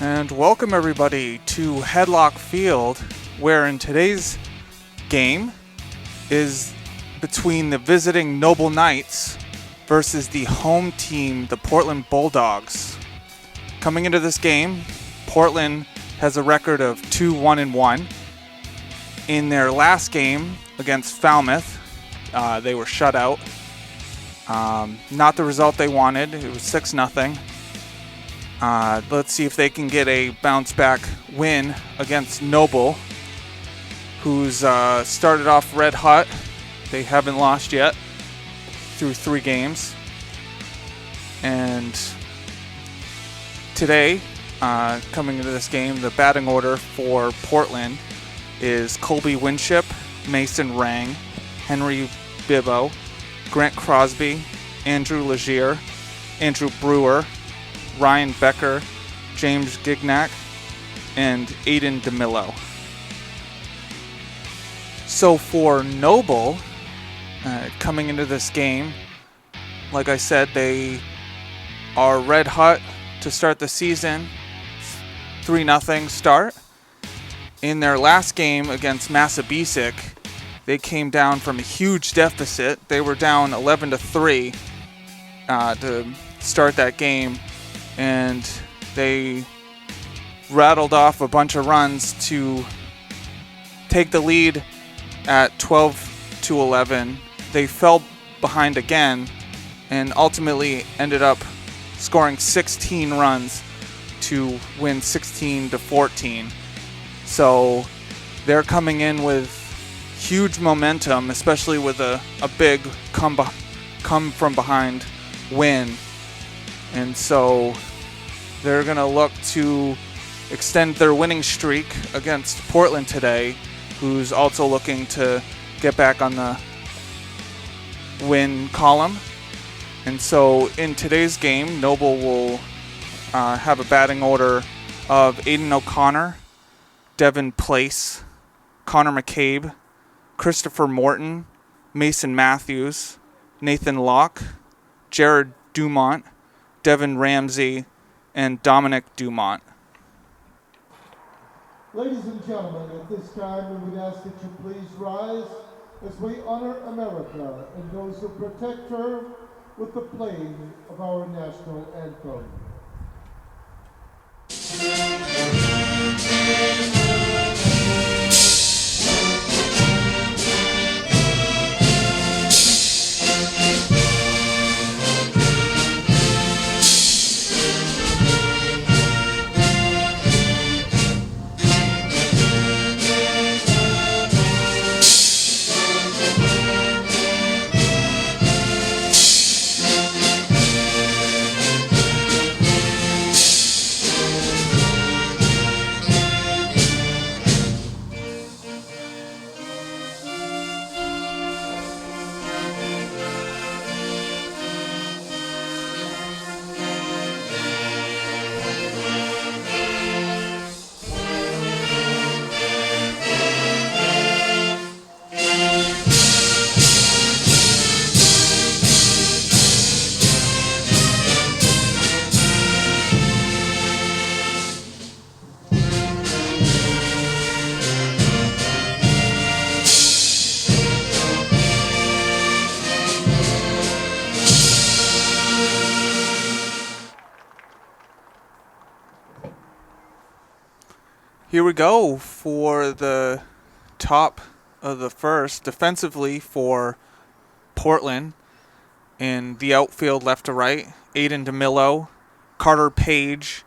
And welcome everybody to Headlock Field, where in today's game is between the visiting Noble Knights versus the home team, the Portland Bulldogs. Coming into this game, Portland has a record of 2-1-1. In their last game against Falmouth, they were shut out. Not the result they wanted. It was 6-0. Let's see if they can get a bounce-back win against Noble, who's started off red hot. They haven't lost yet through 3 games. And today, coming into this game, the batting order for Portland is Colby Winship, Mason Rang, Henry Bibbo, Grant Crosby, Andrew Legier, Andrew Brewer, Ryan Becker, James Gignac, and Aiden Demillo. So for Noble, coming into this game, like I said, they are red hot to start the season. 3-0 start. In their last game against Massabesic, they came down from a huge deficit. They were down 11-3 to start that game, and they rattled off a bunch of runs to take the lead at 12-11. They fell behind again and ultimately ended up scoring 16 runs to win 16-14. So they're coming in with huge momentum, especially with a big come from behind win. And so they're going to look to extend their winning streak against Portland today, who's also looking to get back on the win column. And so in today's game, Noble will have a batting order of Aiden O'Connor, Devin Place, Conor Mccabe, Christopher Morton, Mason Matthews, Nathan Locke, Jared Dumont, Devin Ramsey, and Dominic Dumont. Ladies and gentlemen, at this time we would ask that you please rise as we honor America and those who protect her with the playing of our national anthem. Here we go for the top of the first. Defensively for Portland, in the outfield left to right, Aiden Demillo, Carter Page,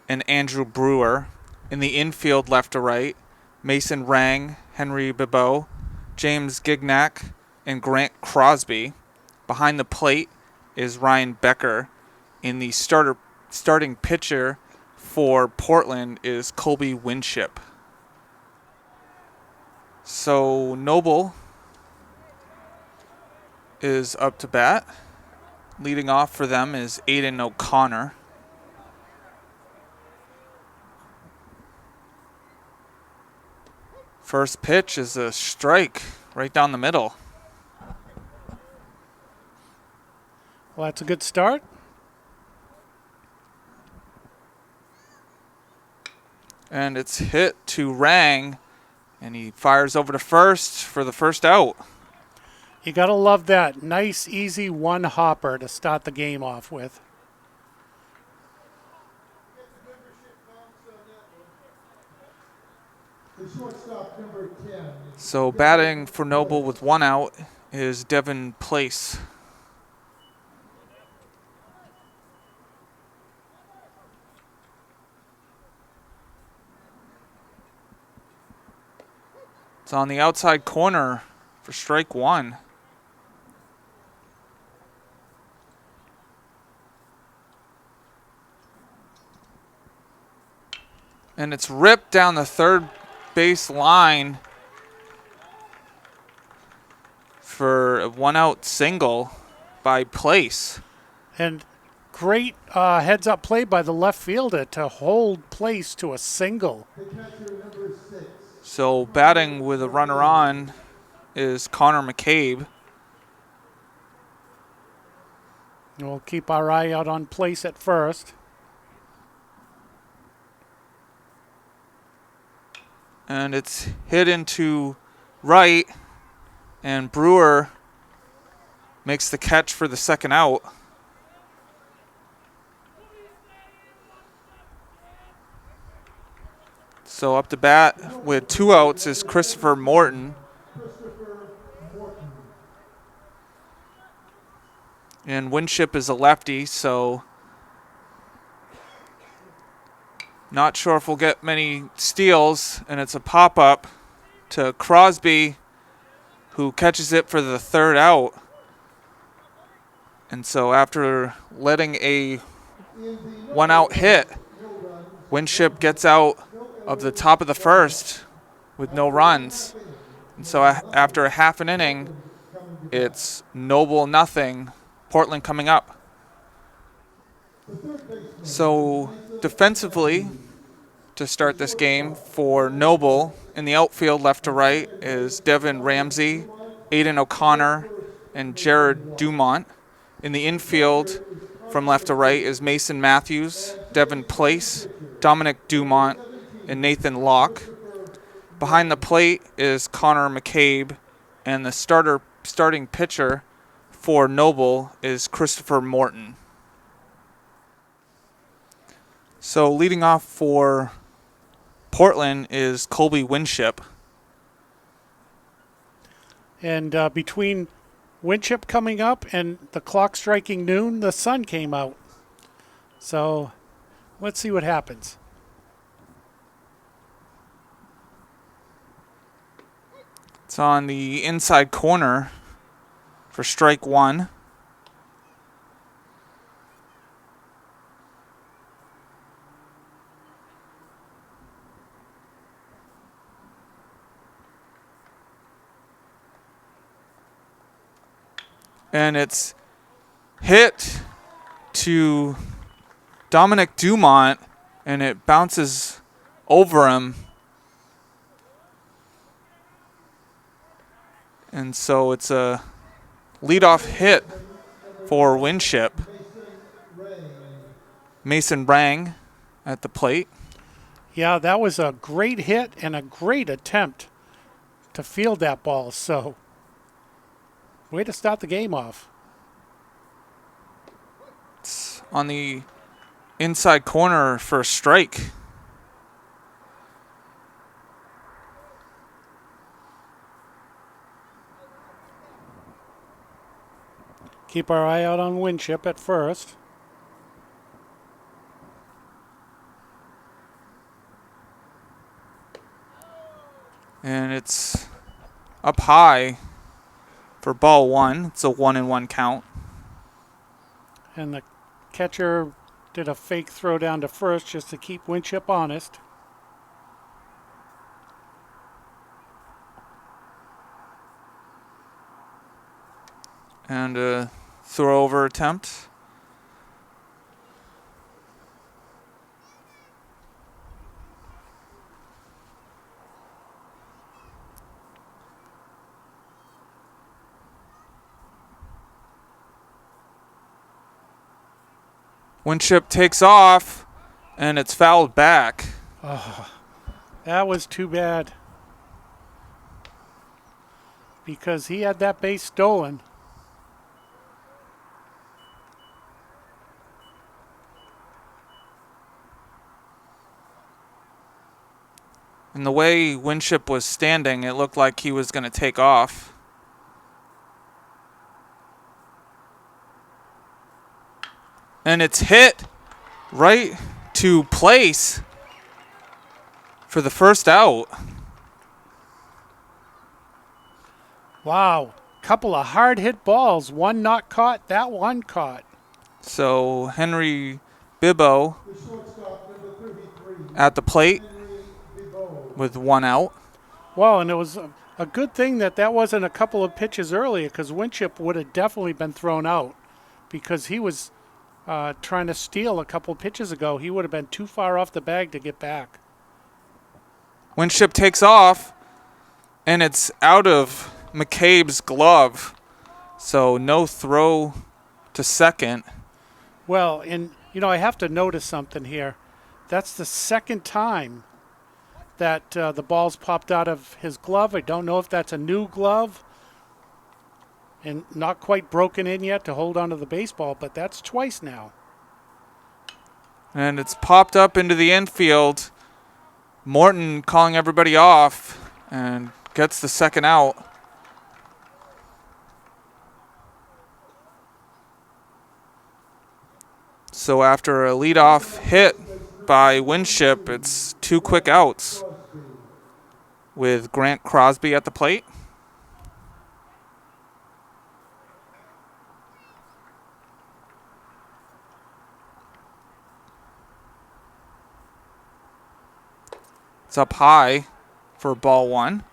and Andrew Brewer. In the infield left to right, Mason Rang, Henry Bibbo, James Gignac, and Grant Crosby. Behind the plate is Ryan Becker. In the starting pitcher for Portland is Colby Winship. So Noble is up to bat. Leading off for them is Aiden O'Connor. First pitch is a strike right down the middle. Well, that's a good start. And it's hit to Rang, and he fires over to first for the first out. You got to love that. Nice, easy one hopper to start the game off with. The shortstop, number 10. So batting for Noble with one out is Devin Place. It's on the outside corner for strike one. And it's ripped down the third base line for a one-out single by Place. And great heads-up play by the left fielder to hold Place to a single. The catcher, number 6. So batting with a runner on is Conor McCabe. We'll keep our eye out on Place at first. And it's hit into right, and Brewer makes the catch for the second out. So up to bat with two outs is Christopher Morton. And Winship is a lefty, so not sure if we'll get many steals. And it's a pop-up to Crosby, who catches it for the third out. And so after letting a one-out hit, Winship gets out of the top of the first with no runs. And so after a half an inning, it's Noble nothing, Portland coming up. So defensively, to start this game for Noble, in the outfield left to right is Devin Ramsey, Aiden O'Connor, and Jared Dumont. In the infield from left to right is Mason Matthews, Devin Place, Dominic Dumont, and Nathan Locke. Behind the plate is Conor McCabe, and the starting pitcher for Noble is Christopher Morton. So leading off for Portland is Colby Winship. And between Winship coming up and the clock striking noon, the sun came out. So let's see what happens. It's on the inside corner for strike one. And it's hit to Dominic Dumont, and it bounces over him. And so it's a leadoff hit for Winship. Mason Rang at the plate. Yeah, that was a great hit and a great attempt to field that ball. So, way to start the game off. It's on the inside corner for a strike. Keep our eye out on Winship at first. And it's up high for ball one. It's a 1-1 count. And the catcher did a fake throw down to first just to keep Winship honest. And a throw over attempt. Winship takes off, and it's fouled back. Oh, That was too bad. Because he had that base stolen. And the way Winship was standing, it looked like he was going to take off. And it's hit right to place for the first out. Wow. Couple of hard hit balls. One not caught, that one caught. So Henry Bibbo The shortstop, number 33. at the plate Henry Bibot. with one out. Well, and it was a good thing that wasn't a couple of pitches earlier, because Winship would have definitely been thrown out, because he was trying to steal a couple of pitches ago. He would have been too far off the bag to get back. Winship takes off, and it's out of McCabe's glove. So no throw to second. Well, and, I have to notice something here. That's the second time that the ball's popped out of his glove. I don't know if that's a new glove and not quite broken in yet to hold onto the baseball, but that's twice now. And it's popped up into the infield. Morton calling everybody off and gets the second out. So after a leadoff hit by Winship, it's two quick outs with Grant Crosby at the plate. It's up high for ball one.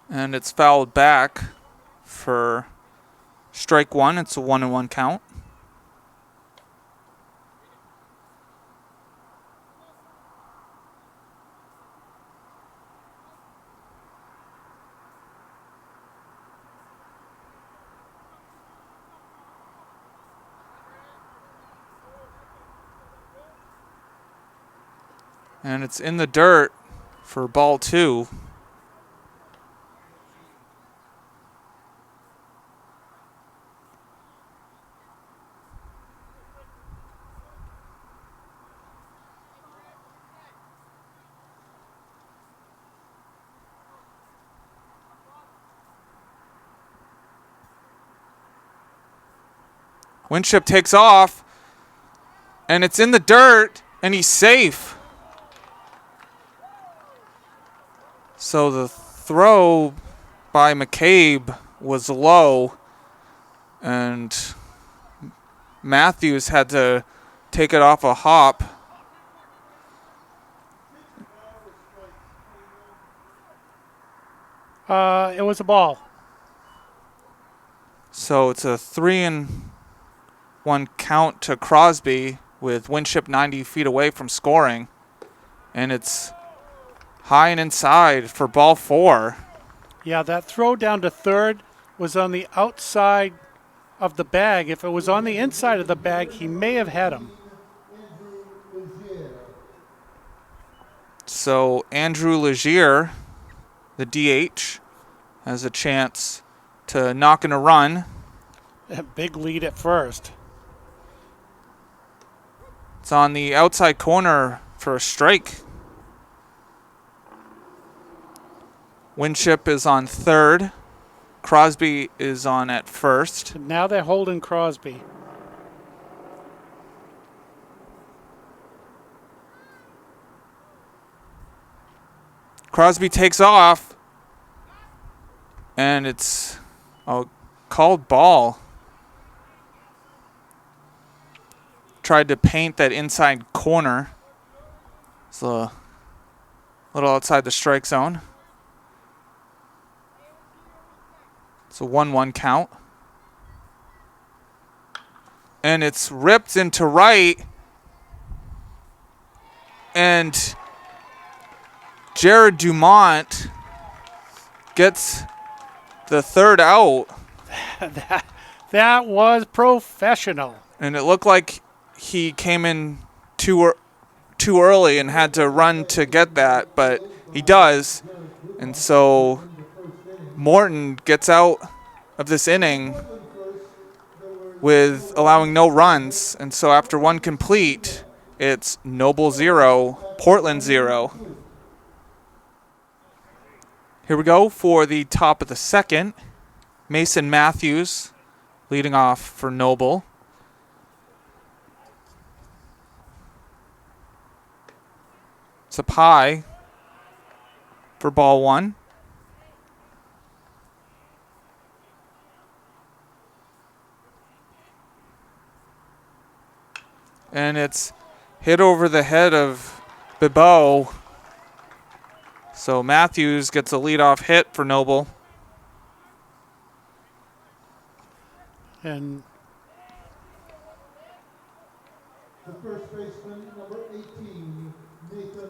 And it's fouled back for strike one. It's a 1-1 count. And it's in the dirt for ball two. Winship takes off, and it's in the dirt, and he's safe. So the throw by McCabe was low, and Matthews had to take it off a hop. It was a ball. So it's a 3-1 count to Crosby with Winship 90 feet away from scoring. And it's high and inside for ball four. Yeah, that throw down to third was on the outside of the bag. If it was on the inside of the bag, he may have had him. So Andrew Legier, the DH, has a chance to knock in a run. A big lead at first. It's on the outside corner for a strike. Winship is on third. Crosby is on at first. Now they're holding Crosby. Crosby takes off, and it's a called ball. Tried to paint that inside corner. It's a little outside the strike zone. It's a 1-1 count. And it's ripped into right. And Jared Dumont gets the third out. That was professional. And it looked like he came in too early and had to run to get that, but he does. And so Morton gets out of this inning with allowing no runs. And so after one complete, it's Noble 0, Portland 0. Here we go for the top of the second. Mason Matthews leading off for Noble. It's up high for ball one. And it's hit over the head of Bibeau. So Matthews gets a leadoff hit for Noble. And the first baseman, number 18, Nathan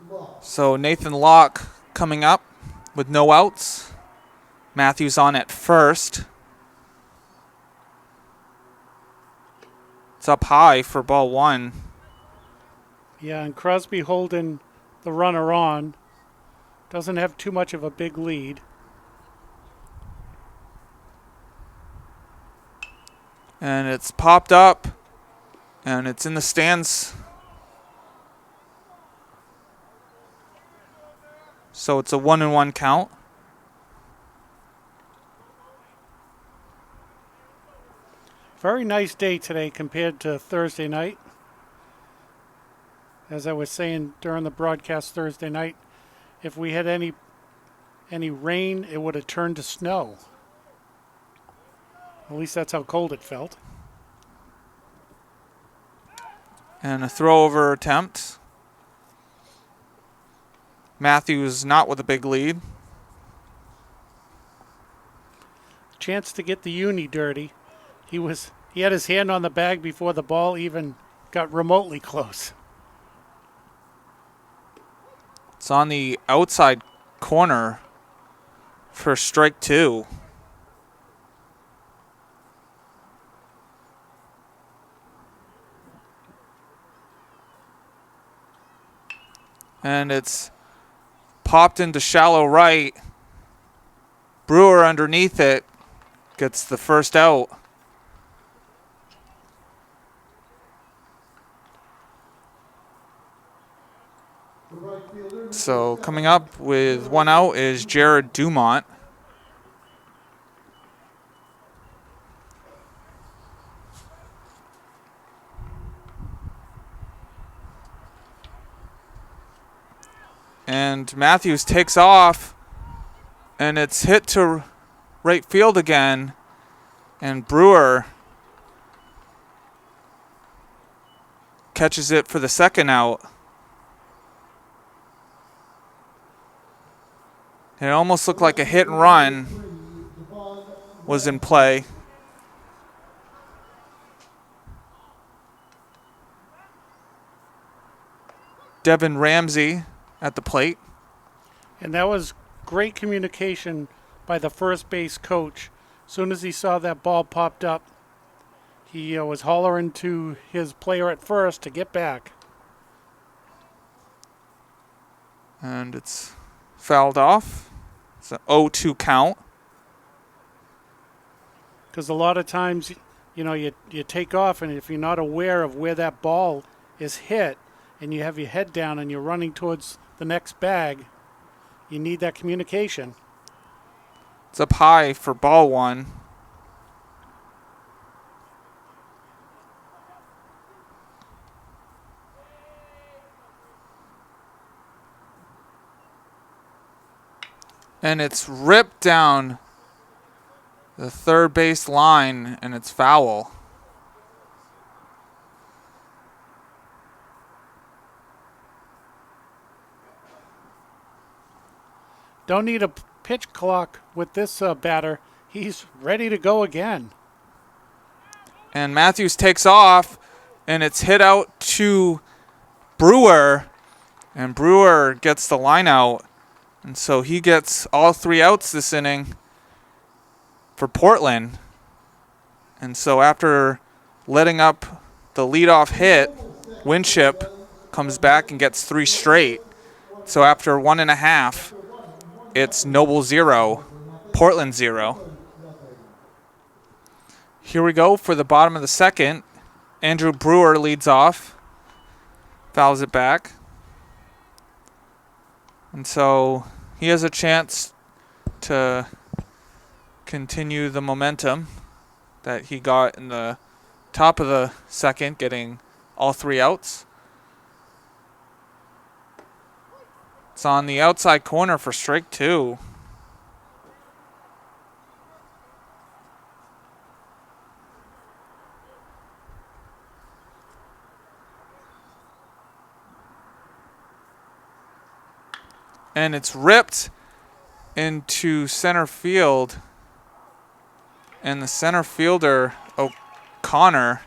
Locke. So Nathan Locke coming up with no outs. Matthews on at first. It's up high for ball one. yeah, and Crosby holding the runner on. Doesn't have too much of a big lead. And it's popped up, and it's in the stands. So it's a 1-1 count. Very nice day today compared to Thursday night. As I was saying during the broadcast Thursday night, if we had any rain, it would have turned to snow. At least that's how cold it felt. And a throw-over attempt. Matthews not with a big lead. Chance to get the uni dirty. He had his hand on the bag before the ball even got remotely close. It's on the outside corner for strike two. And it's popped into shallow right. Brewer underneath it gets the first out. So coming up with one out is Jared Dumont. And Matthews takes off, and it's hit to right field again. And Brewer catches it for the second out. It almost looked like a hit and run was in play. Devin Ramsey at the plate. And that was great communication by the first base coach. As soon as he saw that ball popped up, he was hollering to his player at first to get back. And it's fouled off. It's an 0-2 count. Because a lot of times, you take off, and if you're not aware of where that ball is hit, and you have your head down and you're running towards the next bag, you need that communication. It's up high for ball one. And it's ripped down the third base line, and it's foul. Don't need a pitch clock with this batter. He's ready to go again. And Matthews takes off, and it's hit out to Brewer. And Brewer gets the line out. And so he gets all 3 outs this inning for Portland. And so after letting up the leadoff hit, Winship comes back and gets 3 straight. So after 1.5, it's Noble 0, Portland 0. Here we go for the bottom of the second. Andrew Brewer leads off, fouls it back. And so he has a chance to continue the momentum that he got in the top of the second, getting all 3 outs. It's on the outside corner for strike 2. And it's ripped into center field. And the center fielder, O'Connor,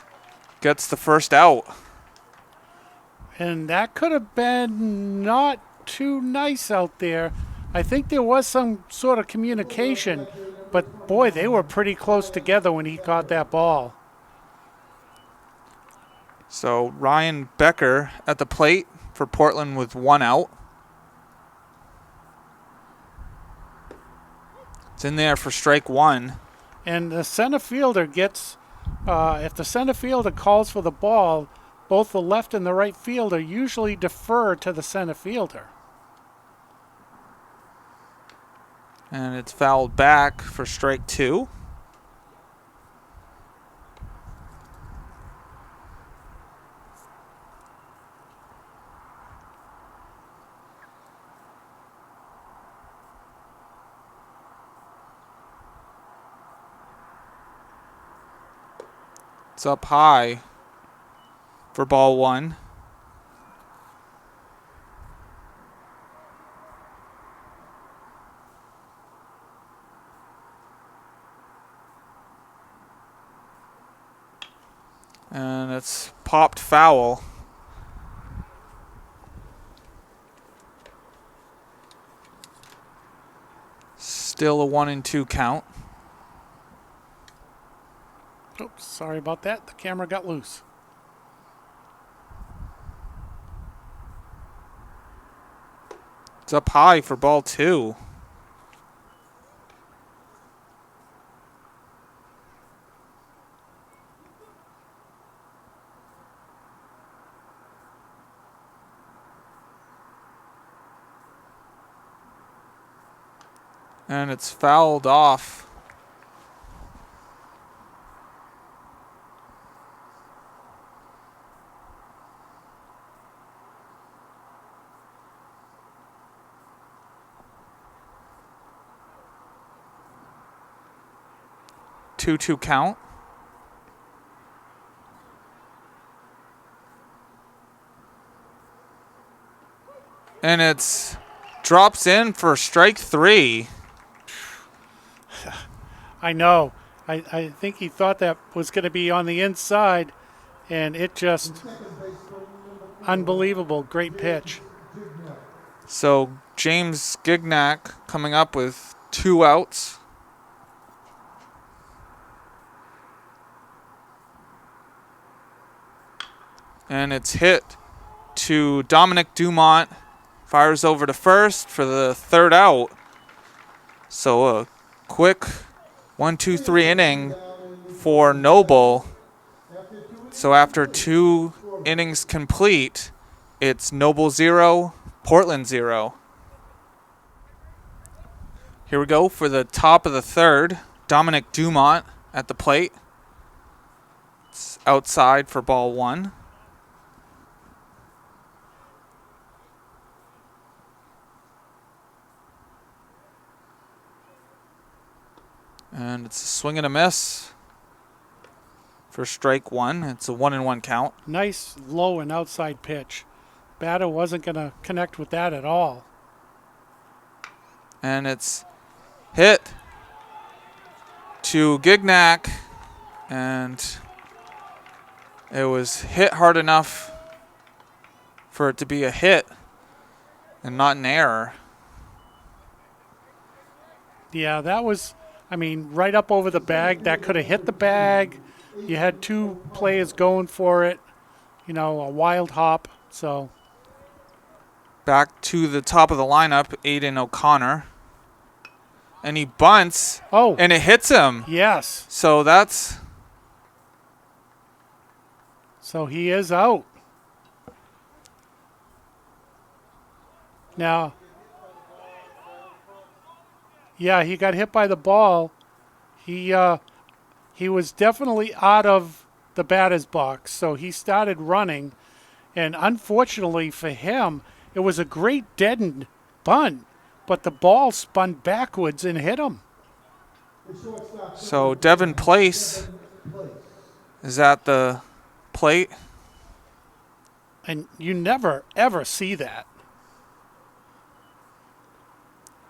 gets the first out. And that could have been not too nice out there. I think there was some sort of communication, but boy, they were pretty close together when he caught that ball. So Ryan Becker at the plate for Portland with 1 out. It's in there for strike 1. And the center fielder gets, if the center fielder calls for the ball, both the left and the right fielder usually defer to the center fielder. And it's fouled back for strike 2. It's up high for ball 1. And it's popped foul. Still a 1-2 count. Oops, sorry about that. The camera got loose. It's up high for ball 2. And it's fouled off. Two count. And it's drops in for strike 3. I know. I think he thought that was going to be on the inside, and it just unbelievable. Great pitch. So James Gignac coming up with 2 outs. And it's hit to Dominic Dumont. Fires over to first for the 3rd out. So a quick 1-2-3 inning for Noble. So after 2 innings complete, it's Noble 0, Portland 0. Here we go for the top of the 3rd. Dominic Dumont at the plate. It's outside for ball 1. And it's a swing and a miss for strike 1. It's a 1-1 count. Nice low and outside pitch. Batter wasn't going to connect with that at all. And it's hit to Gignac. And it was hit hard enough for it to be a hit. and not an error. Yeah, that was, I mean, right up over the bag. That could have hit the bag. You had two players going for it, a wild hop. So, Back to the top of the lineup, Aiden O'Connor. And he bunts, oh, and it hits him. yes. So that's... So he is out. Now, yeah, he got hit by the ball. He was definitely out of the batter's box, so he started running. And unfortunately for him, it was a great deadened bunt, but the ball spun backwards and hit him. So Devin Place is at the plate. And you never, ever see that.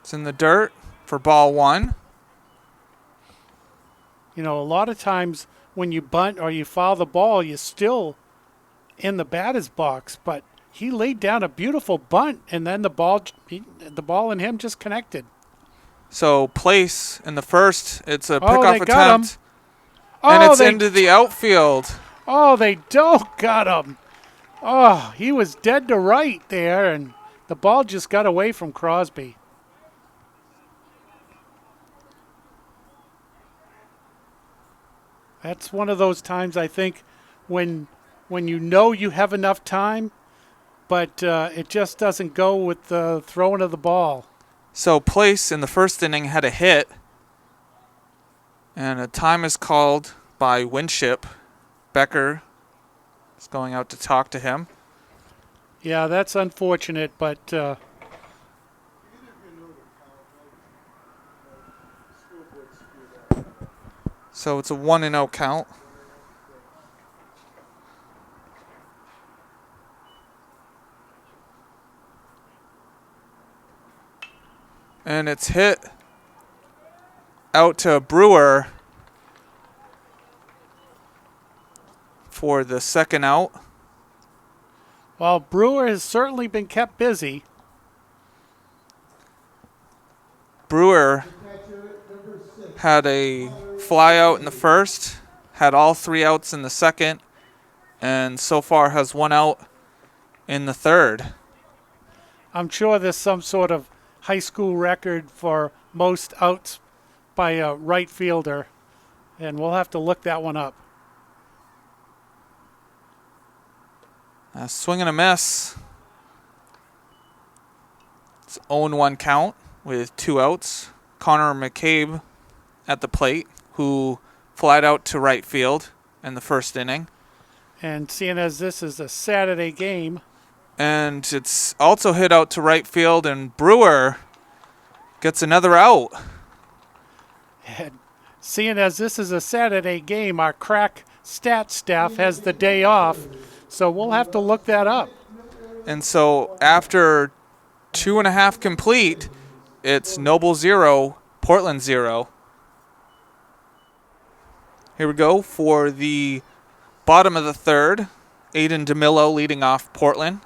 It's in the dirt for ball one. A lot of times when you bunt or you foul the ball, you're still in the batter's box. But he laid down a beautiful bunt, and then the ball and him just connected. So Place in the first, it's a Oh, pickoff they got him. attempt. And Oh, it's into the outfield. Oh, they don't got him. Oh, he was dead to right there, and the ball just got away from Crosby. That's one of those times, I think, when you have enough time, but it just doesn't go with the throwing of the ball. So Place in the first inning had a hit. And a time is called by Winship. Becker is going out to talk to him. Yeah, that's unfortunate, but So it's a 1-0 count. And it's hit out to Brewer for the second out. well, Brewer has certainly been kept busy. Brewer had a fly out in the first, had all 3 outs in the second, and so far has 1 out in the third. I'm sure there's some sort of high school record for most outs by a right fielder, and we'll have to look that one up. A swing and a miss. It's 0-1 count with 2 outs. Conor Mccabe at the plate, who flied out to right field in the first inning. And seeing as this is a Saturday game, And it's also hit out to right field, and Brewer gets another out. and seeing as this is a Saturday game, our crack stat staff has the day off, so we'll have to look that up. And so after 2.5 complete, it's Noble 0, Portland 0. Here we go for the bottom of the third. Aiden Demillo leading off Portland.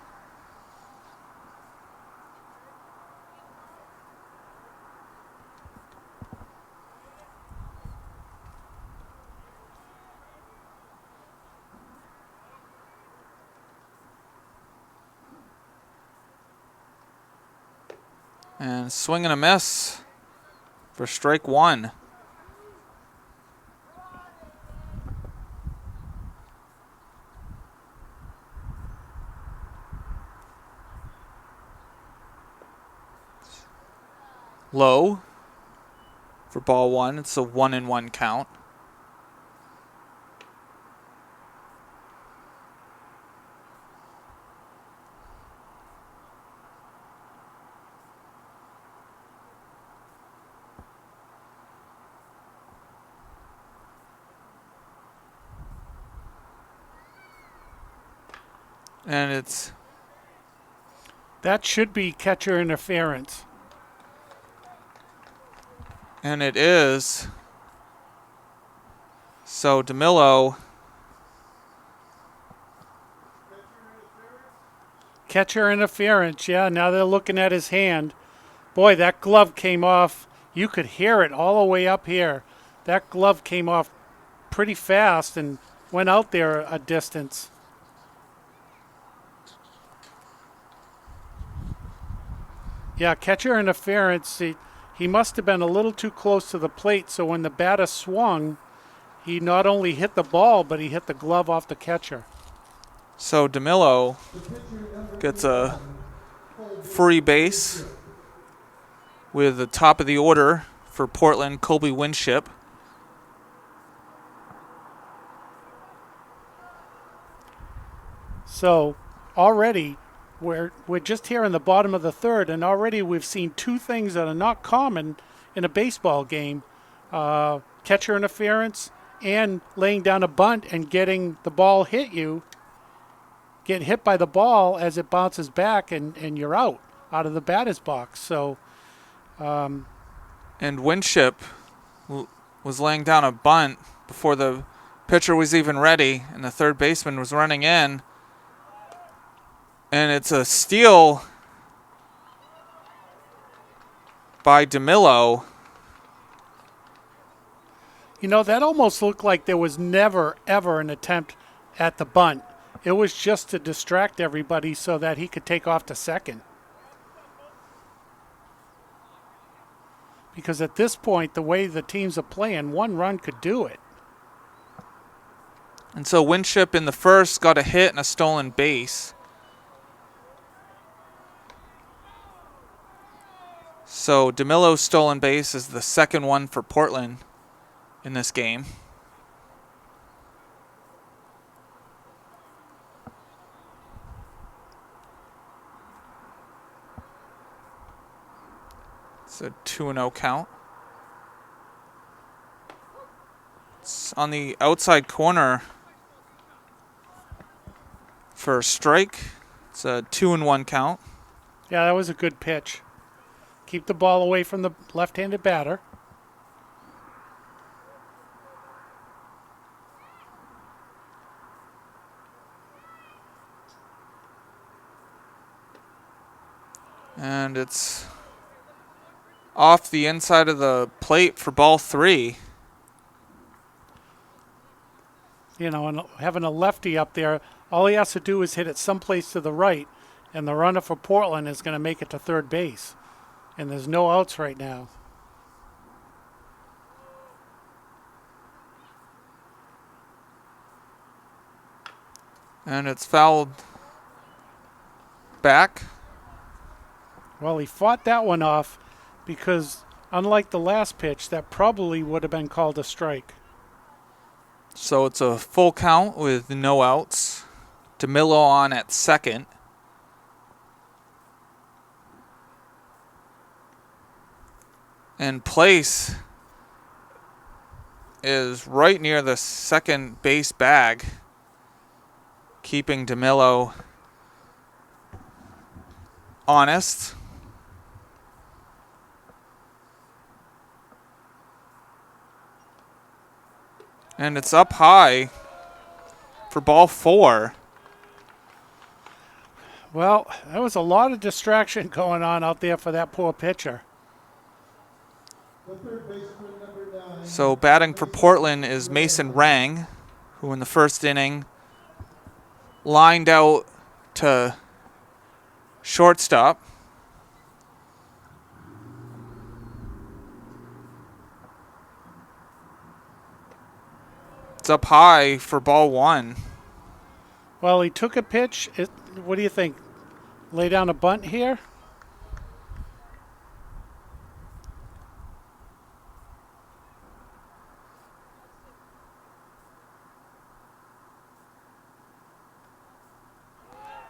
And swing and a miss for strike 1. Low for ball 1. It's a 1-1 count. And That should be catcher interference. it is. So DeMillo. Catcher interference. Yeah, now they're looking at his hand. Boy, that glove came off. You could hear it all the way up here. That glove came off pretty fast and went out there a distance. Yeah, catcher interference. He must have been a little too close to the plate, so when the batter swung, he not only hit the ball, but he hit the glove off the catcher. So Demillo gets a free base with the top of the order for Portland, Colby Winship. So already we're just here in the bottom of the third, and already we've seen two things that are not common in a baseball game. Catcher interference and laying down a bunt and getting the ball hit you. Get hit by the ball as it bounces back, and you're out of the batter's box. So, and Winship was laying down a bunt before the pitcher was even ready, and the third baseman was running in. And it's a steal by Demillo. you know, that almost looked like there was never, ever an attempt at the bunt. It was just to distract everybody so that he could take off to second. Because at this point, the way the teams are playing, one run could do it. And so Winship in the first got a hit and a stolen base. So Demillo's stolen base is the second one for Portland in this game. It's a 2-0 count. It's on the outside corner for a strike. It's a 2-1 count. Yeah, that was a good pitch. Keep the ball away from the left-handed batter. And it's off the inside of the plate for ball 3. You know, and having a lefty up there, all he has to do is hit it someplace to the right, and the runner for Portland is going to make it to third base. And there's no outs right now. And it's fouled back. Well, he fought that one off because, unlike the last pitch, that probably would have been called a strike. So it's a full count with no outs. Demillo on at second. And Place is right near the second base bag, keeping Demillo honest. And it's up high for ball 4. Well, there was a lot of distraction going on out there for that poor pitcher. The third baseman, number 9. So batting for Portland is Mason Rang, who in the first inning lined out to shortstop. It's up high for ball 1. Well, he took a pitch. What do you think? Lay down a bunt here?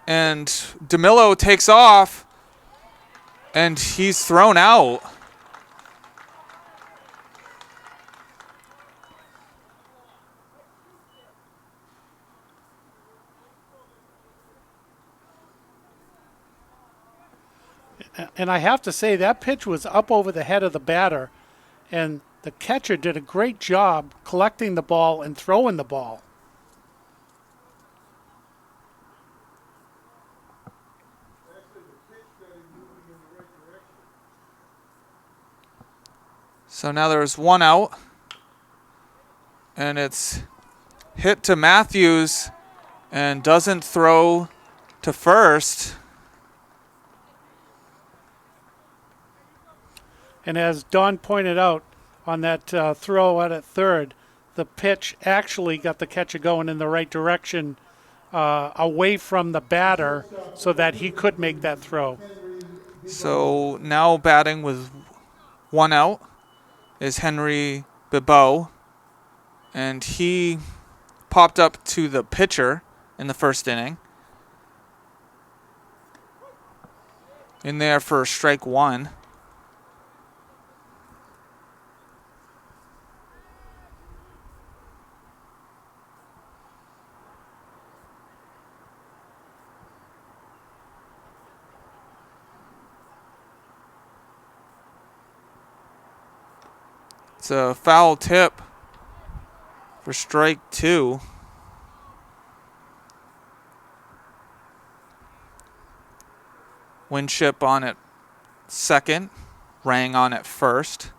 And Demillo takes off, and he's thrown out. And I have to say, that pitch was up over the head of the batter, and the catcher did a great job collecting the ball and throwing the ball. So now there's one out. And it's hit to Matthews and doesn't throw to first. And as Don pointed out on that throw out at third, the pitch actually got the catcher going in the right direction, away from the batter, so that he could make that throw. So now batting with one out is Henry Bibeau. And he popped up to the pitcher in the first inning. In there for strike one. It's a foul tip for strike two. Winship on at second, Rang on at first.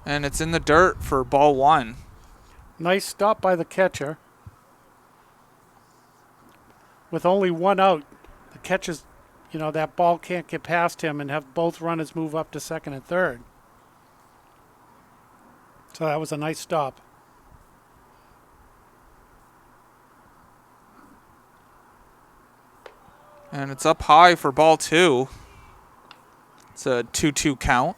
And it's in the dirt for ball one. Nice stop by the catcher. With only one out, the catcher's, that ball can't get past him and have both runners move up to second and third. So that was a nice stop. And it's up high for ball two. It's a 2-2 count.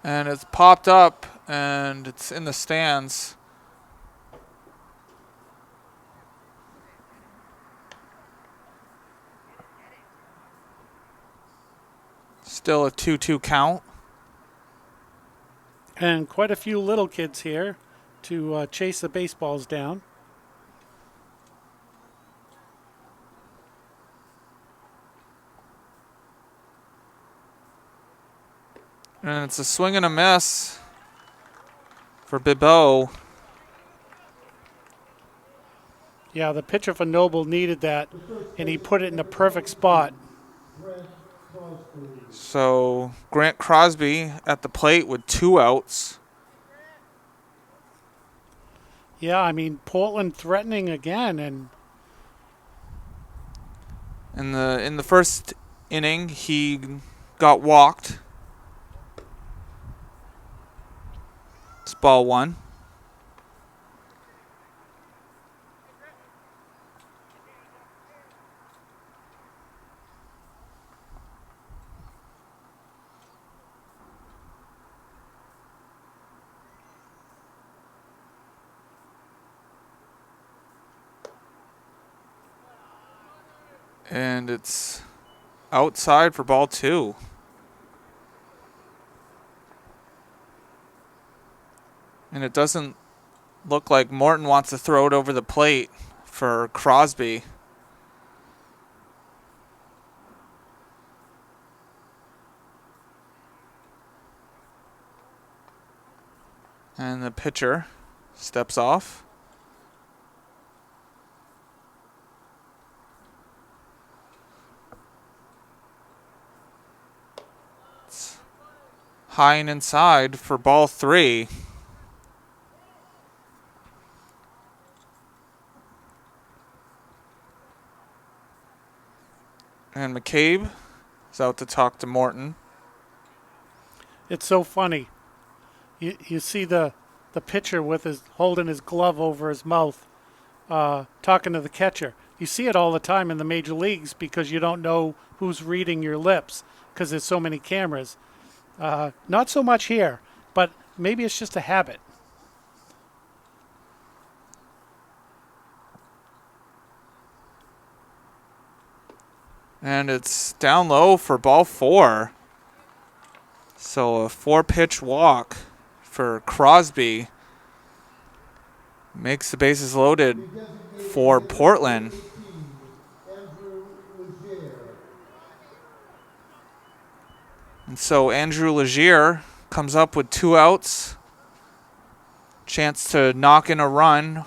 And it's popped up, and it's in the stands. Still a 2-2 count. And quite a few little kids here to chase the baseballs down. And it's a swing and a miss for Bibeau. Yeah, the pitcher for Noble needed that, and he put it in the perfect spot. So Grant Crosby at the plate with two outs. Yeah, I mean, Portland threatening again, and In the first inning, he got walked. It's ball one. And it's outside for ball two. And it doesn't look like Morton wants to throw it over the plate for Crosby. And the pitcher steps off. It's high and inside for ball three. And McCabe is out to talk to Morton. it's so funny. You see the pitcher with holding his glove over his mouth, talking to the catcher. You see it all the time in the major leagues because you don't know who's reading your lips because there's so many cameras. Not so much here, but maybe it's just a habit. And it's down low for ball four. So a 4-pitch walk for Crosby makes the bases loaded for Portland. And so Andrew Legier comes up with 2 outs. Chance to knock in a run.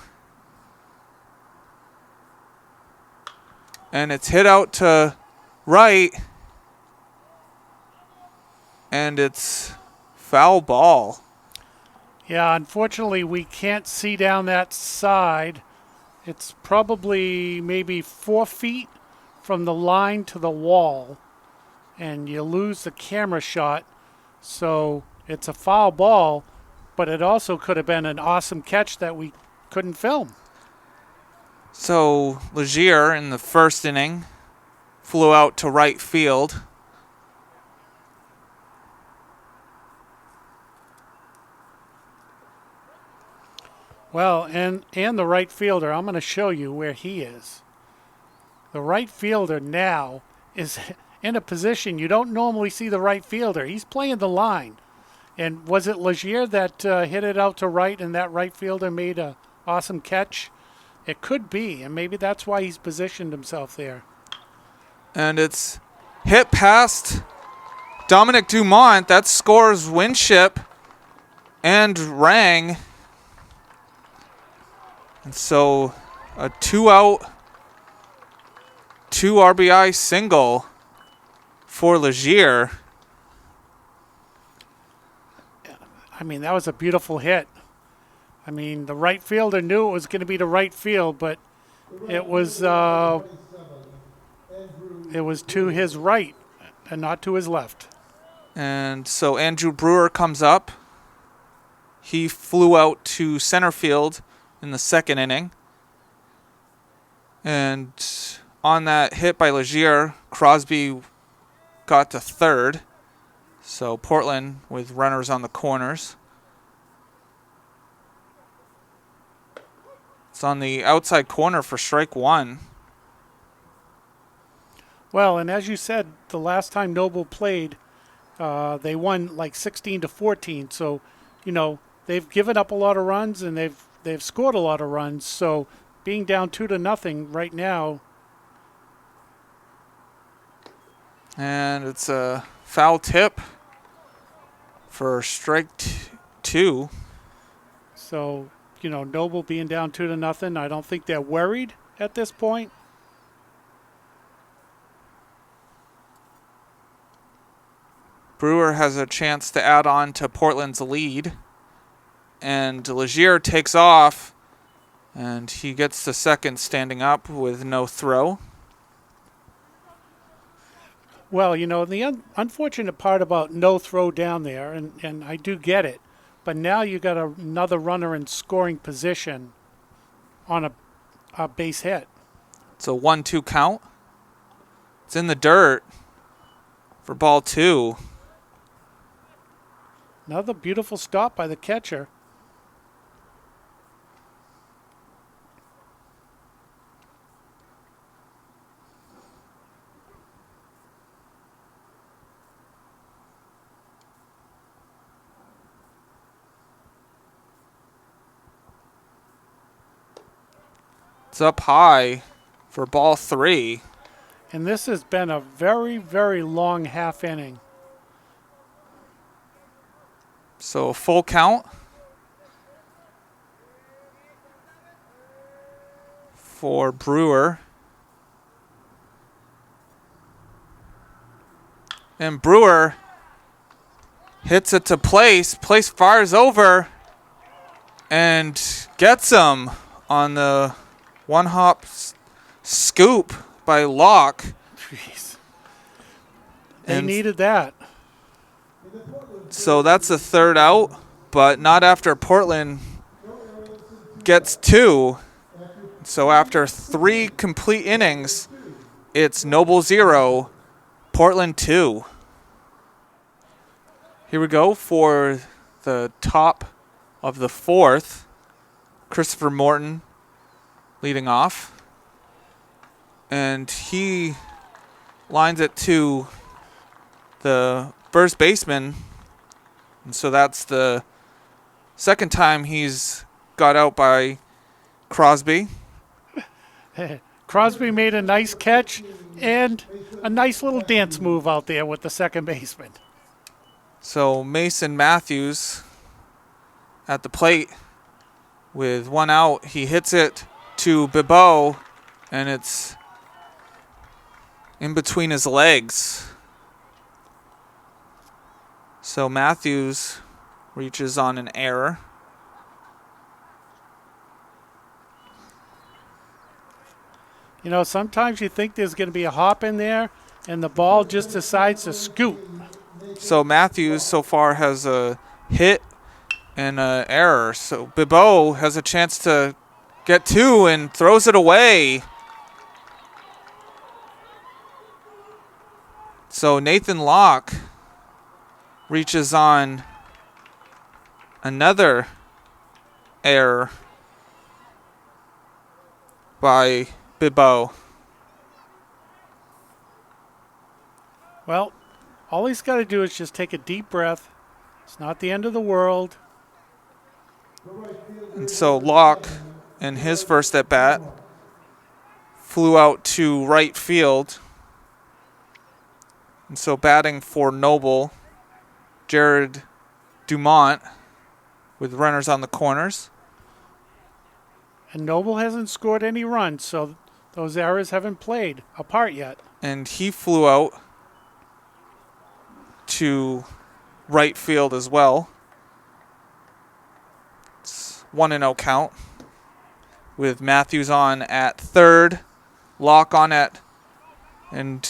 And it's hit out to right. And it's foul ball. Yeah, unfortunately, we can't see down that side. It's probably maybe 4 feet from the line to the wall. And you lose the camera shot. So it's a foul ball, but it also could have been an awesome catch that we couldn't film. So Legier in the first inning flew out to right field. Well, and the right fielder, I'm going to show you where he is. The right fielder now is in a position you don't normally see the right fielder. He's playing the line. And was it Legier that hit it out to right and that right fielder made an awesome catch? It could be, and maybe that's why he's positioned himself there. And it's hit past Dominic Dumont. That scores Winship and Rang. And so a 2-out, 2 RBI single for Legier. I mean, that was a beautiful hit. I mean, the right fielder knew it was going to be the right field, but it was to his right and not to his left. And so Andrew Brewer comes up. He flew out to center field in the second inning. And on that hit by Legier, Crosby got to third. So Portland with runners on the corners. It's on the outside corner for strike 1. Well, and as you said, the last time Noble played, they won like 16-14. So, you know, they've given up a lot of runs and they've scored a lot of runs. So being down 2-0 right now. And it's a foul tip for strike 2. So, you know, Noble being down 2-0, I don't think they're worried at this point. Brewer has a chance to add on to Portland's lead. And Legier takes off. And he gets to second standing up with no throw. Well, you know, the unfortunate part about no throw down there, and I do get it, but now you got another runner in scoring position on a base hit. It's a 1-2 count. It's in the dirt for ball 2. Another beautiful stop by the catcher. It's up high for ball 3. And this has been a very, very long half inning. So a full count for Brewer. And Brewer hits it to Place. Place fires over and gets him on the one-hop scoop by Locke. Jeez. They needed that. So that's the third out, but not after Portland gets 2. So after 3 complete innings, it's Noble 0, Portland 2. Here we go for the top of the 4th. Christopher Morton leading off. And he lines it to the first baseman. And so that's the Second time he's got out by Crosby. Crosby made a nice catch and a nice little dance move out there with the second baseman. So Mason Matthews at the plate with one out. He hits it to Bibeau, and it's in between his legs. So Matthews reaches on an error. You know, sometimes you think there's going to be a hop in there, and the ball just decides to scoot. So Matthews so far has a hit and an error. So Bibeau has a chance to get two and throws it away. So Nathan Locke reaches on another error by Bibeau. Well, all he's got to do is just take a deep breath. It's not the end of the world. And so Locke, in his first at bat, flew out to right field. And so batting for Noble, Jared Dumont with runners on the corners. And Noble hasn't scored any runs, so those errors haven't played a part yet. And he flew out to right field as well. It's 1-0 count with Matthews on at third, Locke on at, and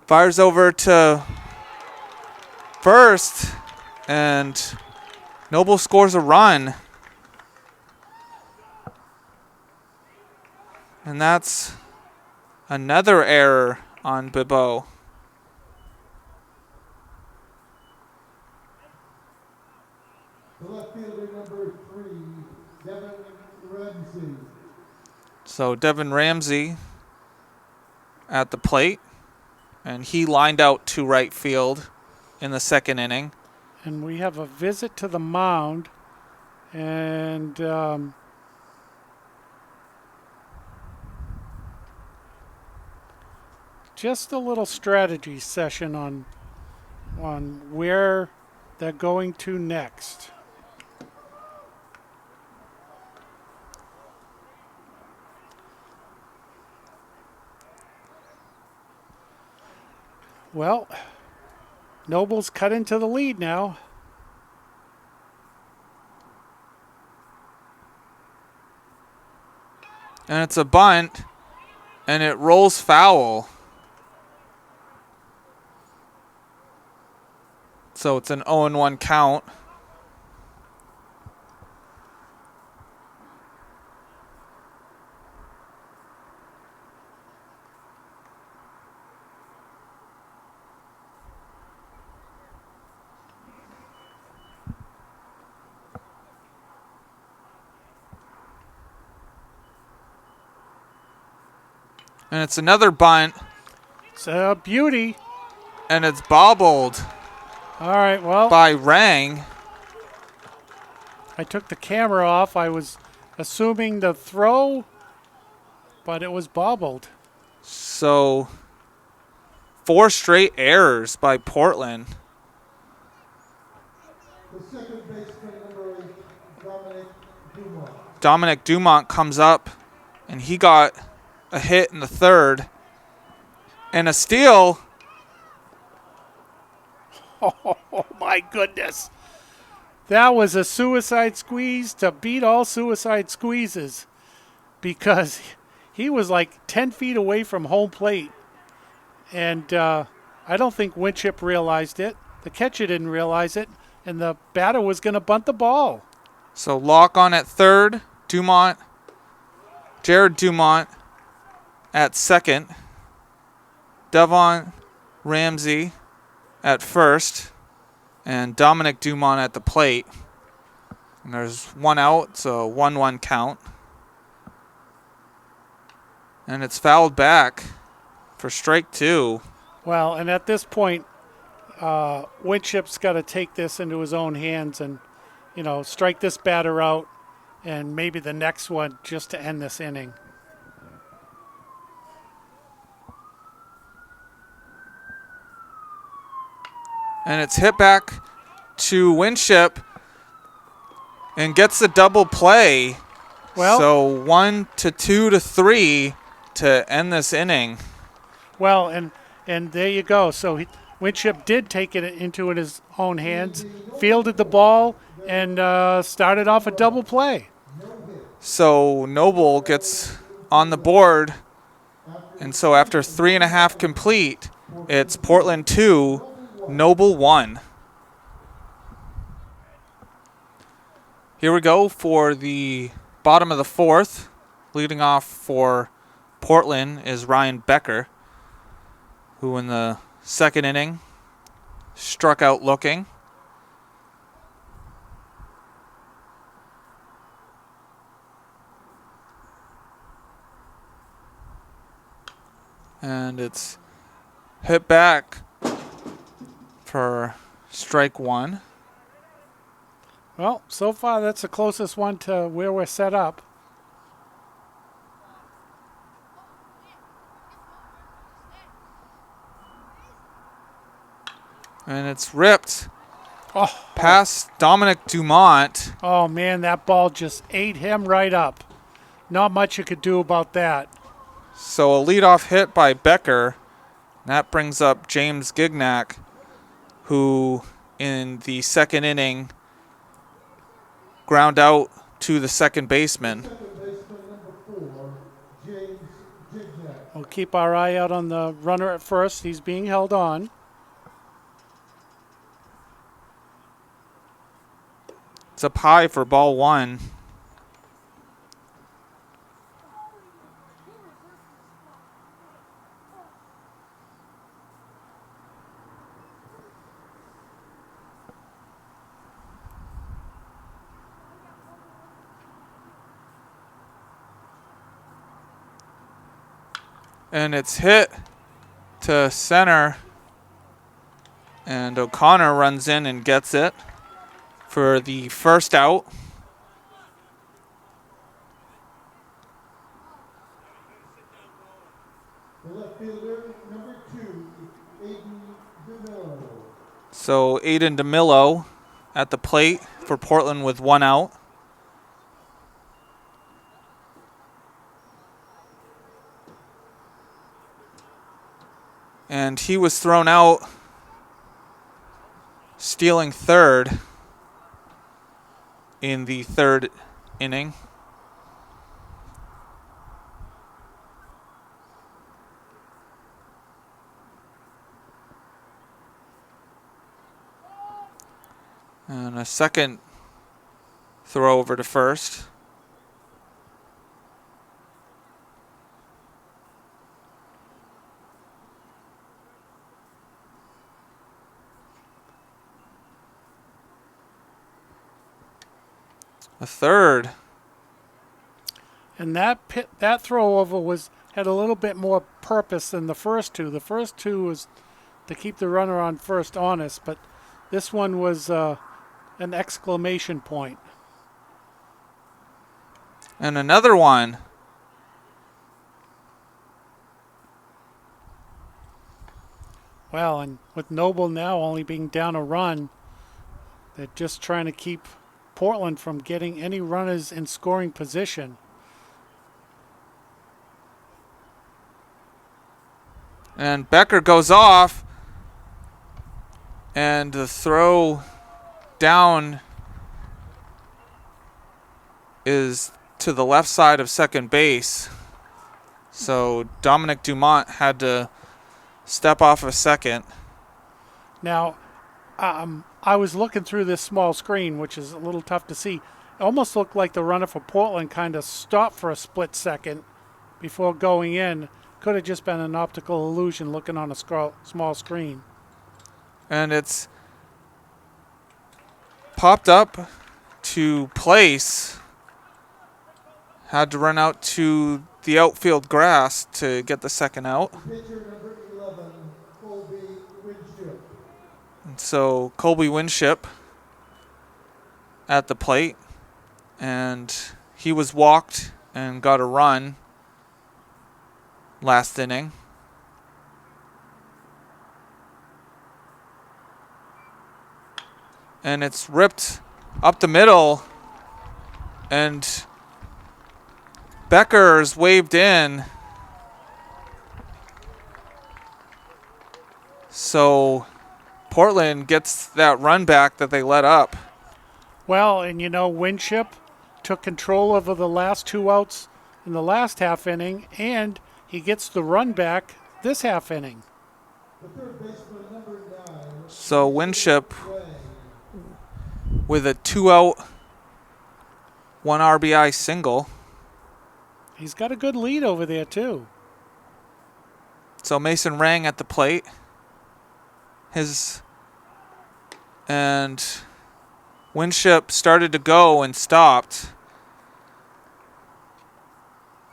fires over to first, and Noble scores a run. And that's another error on Bibeau. The left fielder, number 3, Devin Ramsey. So Devin Ramsey at the plate, and he lined out to right field in the second inning. And we have a visit to the mound, and just a little strategy session on where they're going to next. Well, Noble's cut into the lead now. And it's a bunt, and it rolls foul. So it's an 0-1 count. And it's another bunt. It's a beauty. And it's bobbled All right, well, by Rang. I took the camera off. I was assuming the throw, but it was bobbled. So 4 straight errors by Portland. The second baseman, number 8, Dominic Dumont. Dominic Dumont comes up, and he got a hit in the third. And a steal. Oh, my goodness. That was a suicide squeeze to beat all suicide squeezes, because he was like 10 feet away from home plate. And I don't think Winship realized it. The catcher didn't realize it. And the batter was going to bunt the ball. So Locke on at third. Dumont. Jared Dumont at second. Devon Ramsey at first. And Dominic Dumont at the plate. And there's one out, so 1-1 count. And it's fouled back for strike 2. Well, and at this point, Winship's got to take this into his own hands and, strike this batter out and maybe the next one just to end this inning. And it's hit back to Winship and gets the double play. Well, so 1 to 2 to 3 to end this inning. Well, and there you go. So Winship did take it into his own hands, fielded the ball, and started off a double play. So Noble gets on the board. And so after 3.5 complete, it's Portland 2, Noble 1. Here we go for the bottom of the fourth. Leading off for Portland is Ryan Becker, who in the second inning struck out looking. And it's hit back for strike one. Well, so far that's the closest one to where we're set up. And it's ripped past Dominic Dumont. Oh, man, that ball just ate him right up. Not much you could do about that. So a leadoff hit by Becker. That brings up James Gignac, who in the second inning ground out to the second baseman. We'll keep our eye out on the runner at first. He's being held on. It's up high for ball one. And it's hit to center. And O'Connor runs in and gets it for the first out. The left fielder, number 2, Aiden Demillo. So Aiden Demillo at the plate for Portland with one out. And he was thrown out stealing third in the third inning. And a second throw over to first. A third. And that throw over had a little bit more purpose than the first two. The first two was to keep the runner on first honest, but this one was an exclamation point. And another one. Well, and with Noble now only being down a run, they're just trying to keep Portland from getting any runners in scoring position. And Becker goes off. And the throw down is to the left side of second base. So Dominic Dumont had to step off a second. Now, I was looking through this small screen, which is a little tough to see. It almost looked like the runner for Portland kind of stopped for a split second before going in. Could have just been an optical illusion looking on a small screen. And it's popped up to place. Had to run out to the outfield grass to get the second out. Pitcher number 11, Colby Winship. And so Colby Winship at the plate, and he was walked and got a run last inning. And it's ripped up the middle, and Becker's waved in. So Portland gets that run back that they let up. Well, and Winship took control over the last 2 outs in the last half inning, and he gets the run back this half inning. So Winship with a 2-out, 1 RBI single. He's got a good lead over there, too. So Mason Rang at the plate. And Winship started to go and stopped.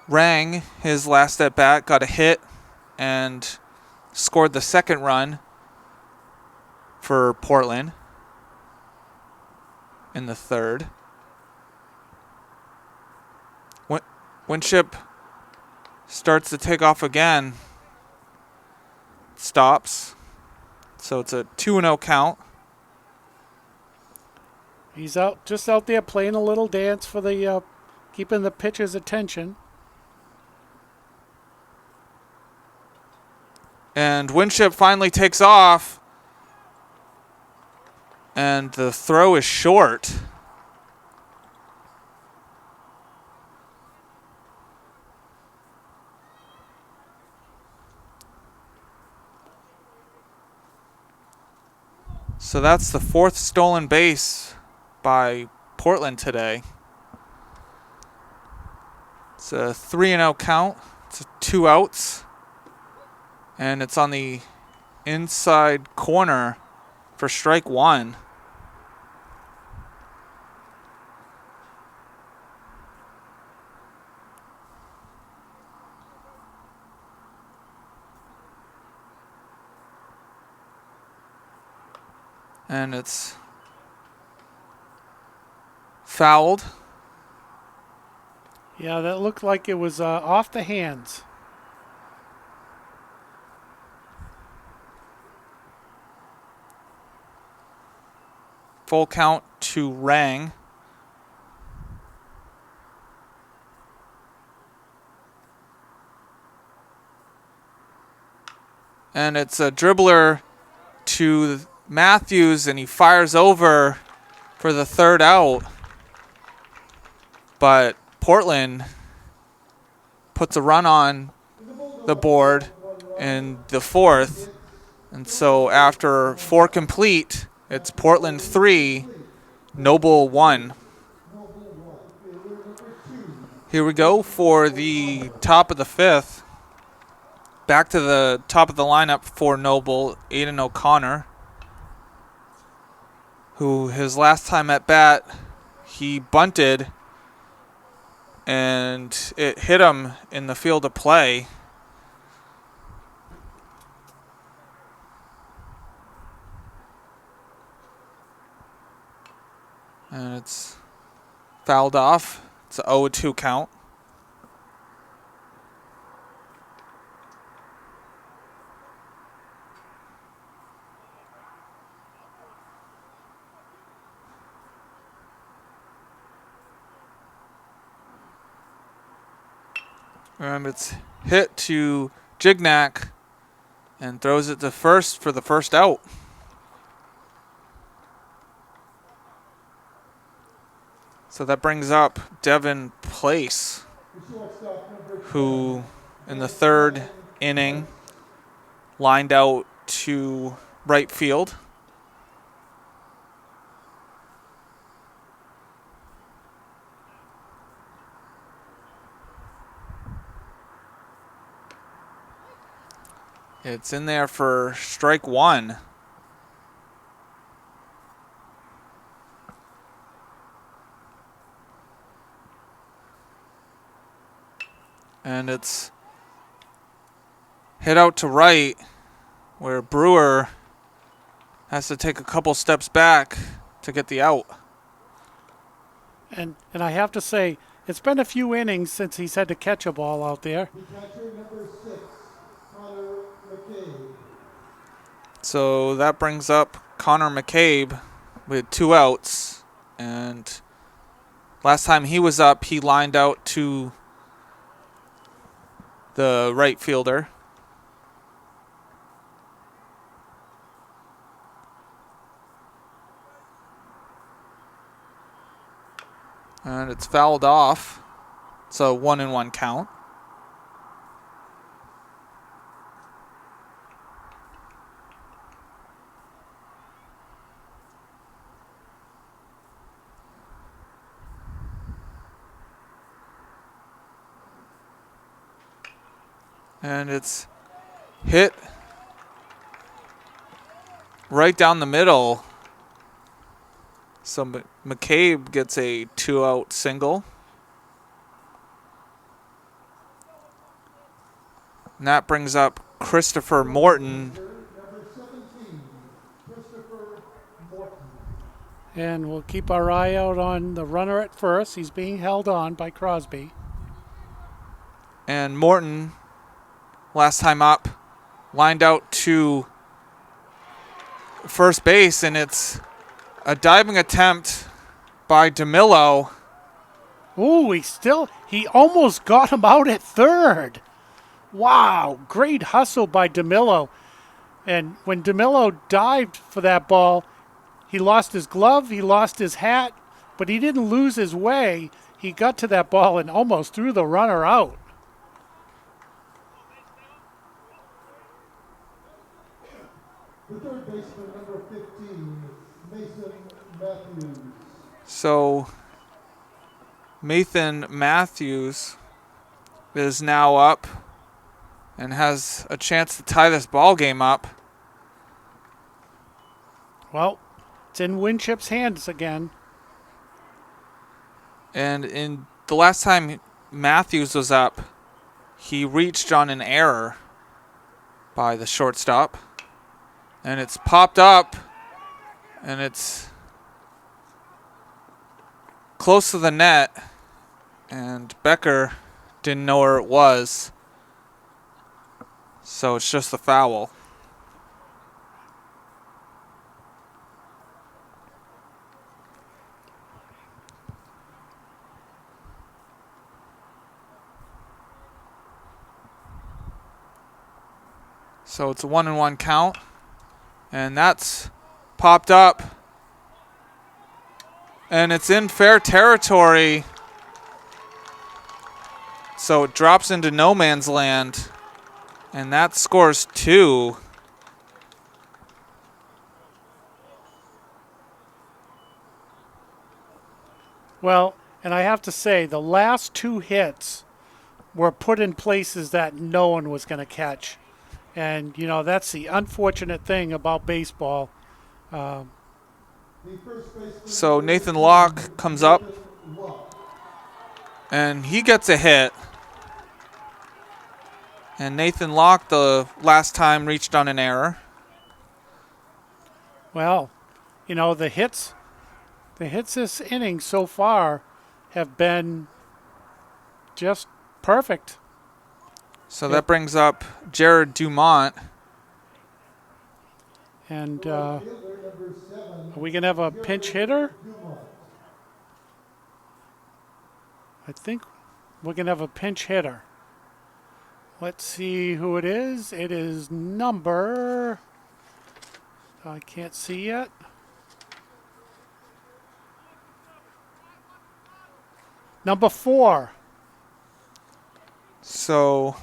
Rang, his last at bat, got a hit and scored the second run for Portland in the third. Winship starts to take off again. Stops. So it's a 2-0 count. He's just out there playing a little dance for the keeping the pitcher's attention. And Winship finally takes off. And the throw is short. So that's the 4th stolen base by Portland today. It's a 3-0 count. It's 2 outs. And it's on the inside corner for strike 1. And it's fouled. Yeah, that looked like it was off the hands. Full count to Rang. And it's a dribbler to Matthews, and he fires over for the 3rd out. But Portland puts a run on the board in the 4th. And so after 4 complete, it's Portland 3, Noble 1. Here we go for the top of the 5th. Back to the top of the lineup for Noble, Aiden O'Connor, who his last time at bat, he bunted and it hit him in the field of play. And it's fouled off. It's an 0-2 count. And it's hit to Gignac and throws it to first for the first out. So that brings up Devin Place, who in the 3rd inning lined out to right field. It's in there for strike 1. And it's hit out to right, where Brewer has to take a couple steps back to get the out. And I have to say, it's been a few innings since he's had to catch a ball out there. The catcher number 6, Conor Mccabe. So that brings up Conor Mccabe with 2 outs. And last time he was up, he lined out to the right fielder. And it's fouled off. It's a 1-1 count. And it's hit right down the middle. So McCabe gets a 2-out single. And that brings up Christopher Morton. Number 17, Christopher Morton. And we'll keep our eye out on the runner at first. He's being held on by Crosby. And Morton, last time up, lined out to first base, and it's a diving attempt by Demillo. Ooh, he almost got him out at third. Wow, great hustle by Demillo. And when Demillo dived for that ball, he lost his glove, he lost his hat, but he didn't lose his way. He got to that ball and almost threw the runner out. The third baseman, number 15, Mason Matthews. So Nathan Matthews is now up and has a chance to tie this ball game up. Well, it's in Winship's hands again. And in the last time Matthews was up, he reached on an error by the shortstop. And it's popped up, and it's close to the net, and Becker didn't know where it was, so it's just a foul. So it's a 1-1 count. And that's popped up. And it's in fair territory. So it drops into no man's land. And that scores 2. Well, and I have to say, the last 2 hits were put in places that no one was going to catch. And, you know, that's the unfortunate thing about baseball. So Nathan Locke comes up, and he gets a hit. And Nathan Locke, the last time, reached on an error. Well, you know, the hits this inning so far have been just perfect. So that brings up Jared Dumont. And are we going to have a pinch hitter? I think we're going to have a pinch hitter. Let's see who it is. It is number... I can't see yet. Number 4. So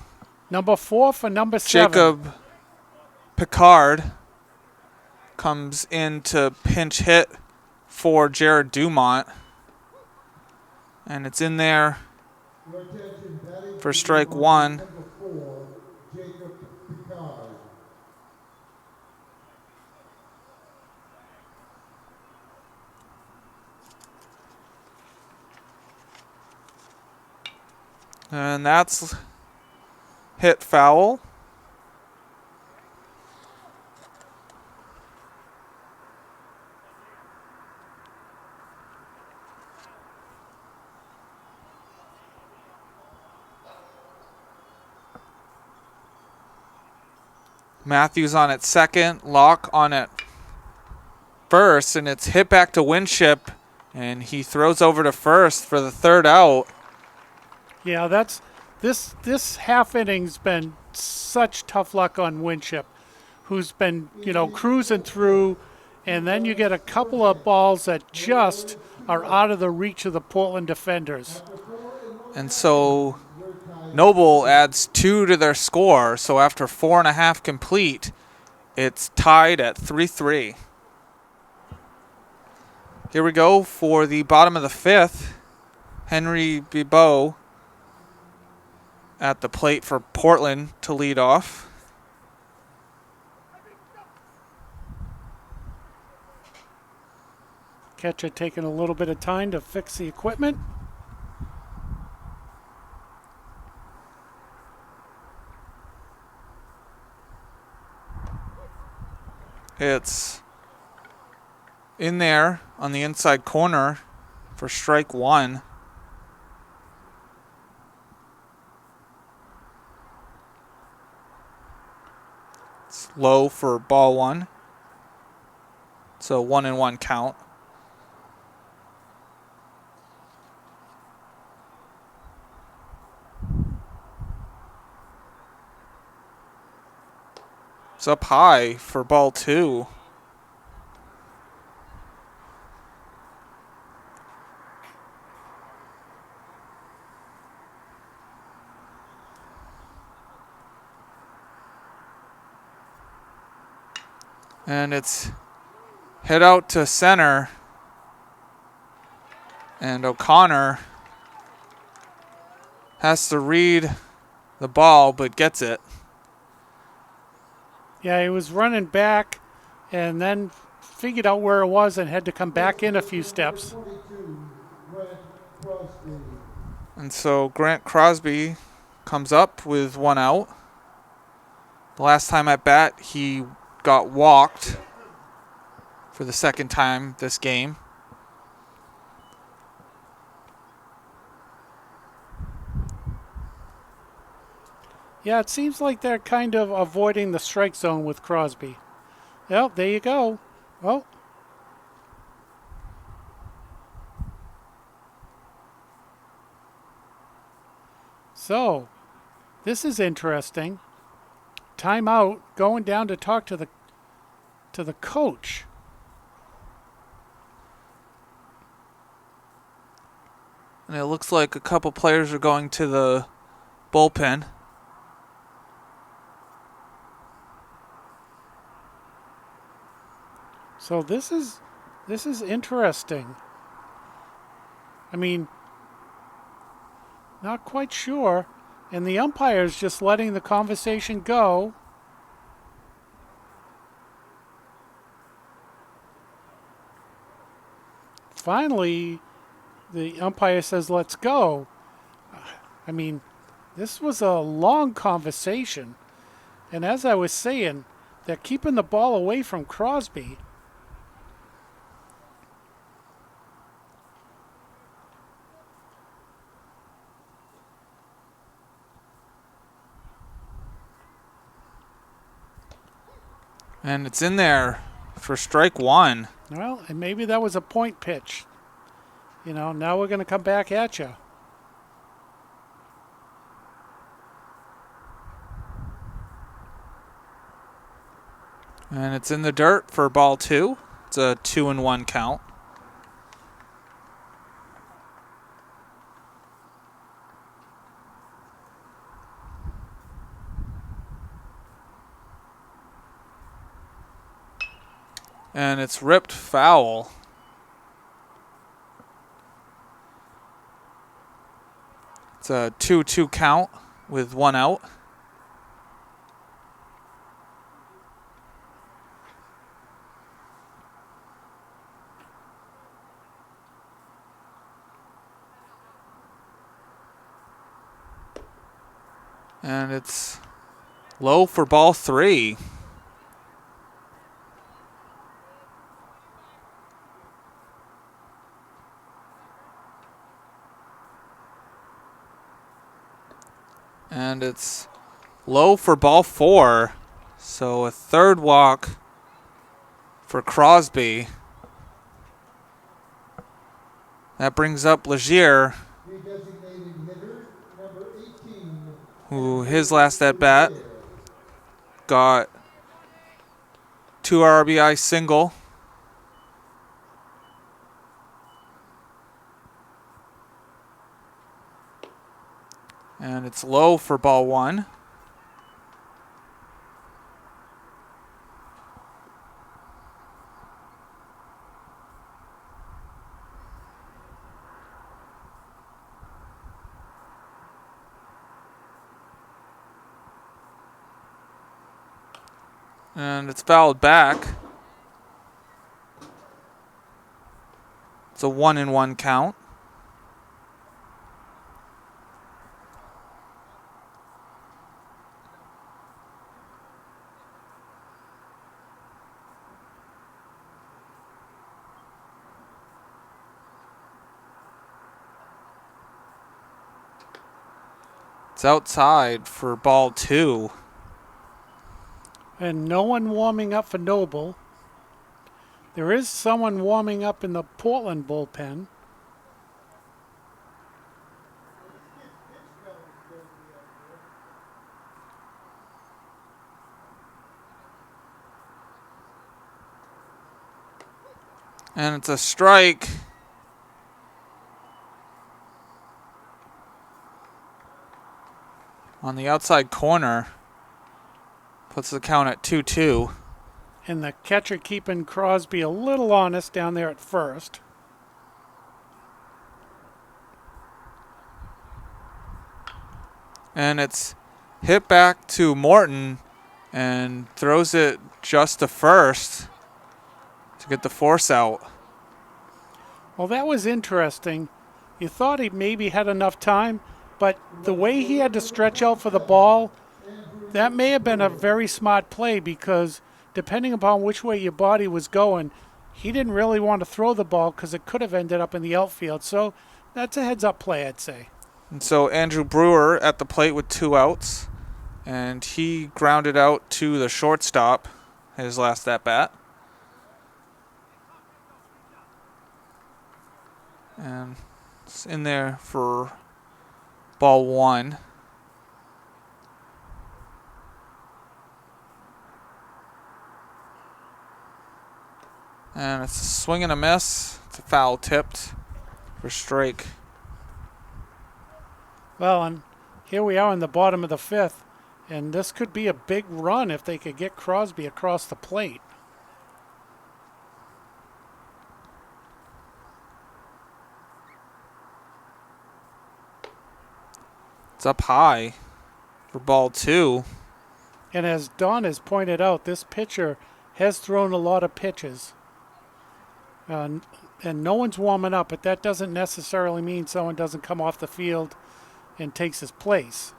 Number 4 for number 7. Jacob Picard comes in to pinch hit for Jared Dumont. And it's in there for strike 1. And that's hit foul. Matthews on at second, Locke on at first, and it's hit back to Winship, and he throws over to first for the third out. Yeah, that's this half inning's been such tough luck on Winship, who's been, cruising through, and then you get a couple of balls that just are out of the reach of the Portland defenders. And so Noble adds 2 to their score, so after 4.5 complete, it's tied at 3-3. Here we go for the bottom of the 5th. Henry Bibeau at the plate for Portland to lead off. Catcher taking a little bit of time to fix the equipment. It's in there on the inside corner for strike 1. It's low for ball 1. So 1-1 count. It's up high for ball 2. And it's hit out to center. And O'Connor has to read the ball, but gets it. Yeah, he was running back and then figured out where it was and had to come back in a few steps. And so Grant Crosby comes up with 1 out. The last time at bat, he got walked for the second time this game. Yeah, it seems like they're kind of avoiding the strike zone with Crosby. Well, there you go. Well, so this is interesting. Timeout, going down to talk to the coach. And it looks like a couple players are going to the bullpen. So this is interesting. I mean, not quite sure. And the umpire's just letting the conversation go. Finally, the umpire says, let's go. I mean, this was a long conversation. And as I was saying, they're keeping the ball away from Crosby. And it's in there for strike 1. Well, and maybe that was a point pitch. Now we're going to come back at you. And it's in the dirt for ball 2. It's a 2-1 count. And it's ripped foul. It's a 2-2 count with 1 out. And it's low for ball 3. And it's low for ball 4. So a third walk for Crosby. That brings up Legier, The designated hitter, number 18. who his last at bat got 2 RBI single. And it's low for ball 1. And it's fouled back. It's a 1-1 count. It's outside for ball 2. And no one warming up for Noble. There is someone warming up in the Portland bullpen. And it's a strike. On the outside corner. Puts the count at 2-2. And the catcher keeping Crosby a little honest down there at first. And it's hit back to Morton and throws it just to first to get the force out. Well, that was interesting. You thought he maybe had enough time, but the way he had to stretch out for the ball, that may have been a very smart play because depending upon which way your body was going, he didn't really want to throw the ball because it could have ended up in the outfield. So that's a heads-up play, I'd say. And so Andrew Brewer at the plate with 2 outs, and he grounded out to the shortstop his last at-bat. And it's in there for ball 1. And it's a swing and a miss. It's a foul tipped for strike. Well, and here we are in the bottom of the 5th, and this could be a big run if they could get Crosby across the plate. It's up high for ball 2. And as Don has pointed out, this pitcher has thrown a lot of pitches. And no one's warming up, but that doesn't necessarily mean someone doesn't come off the field and takes his place.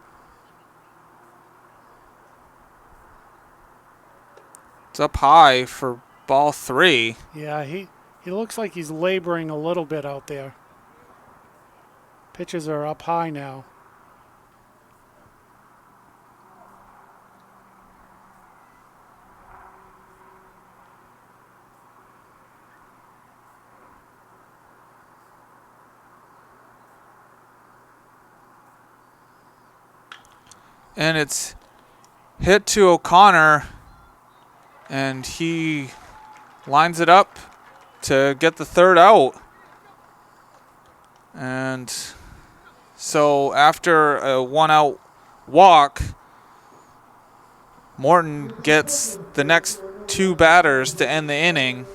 It's up high for ball 3. Yeah, he looks like he's laboring a little bit out there. Pitches are up high now. And it's hit to O'Connor, and he lines it up to get the 3rd out. And so after a 1-out walk, Morton gets the next 2 batters to end the inning.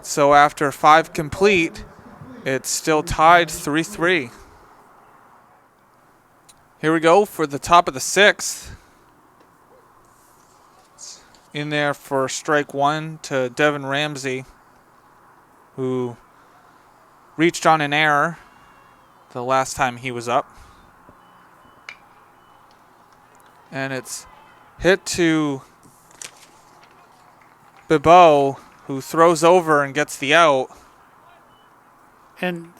So after 5 complete, it's still tied 3-3. Here we go for the top of the 6th. In there for strike 1 to Devin Ramsey, who reached on an error the last time he was up. And it's hit to Bibeau, who throws over and gets the out. And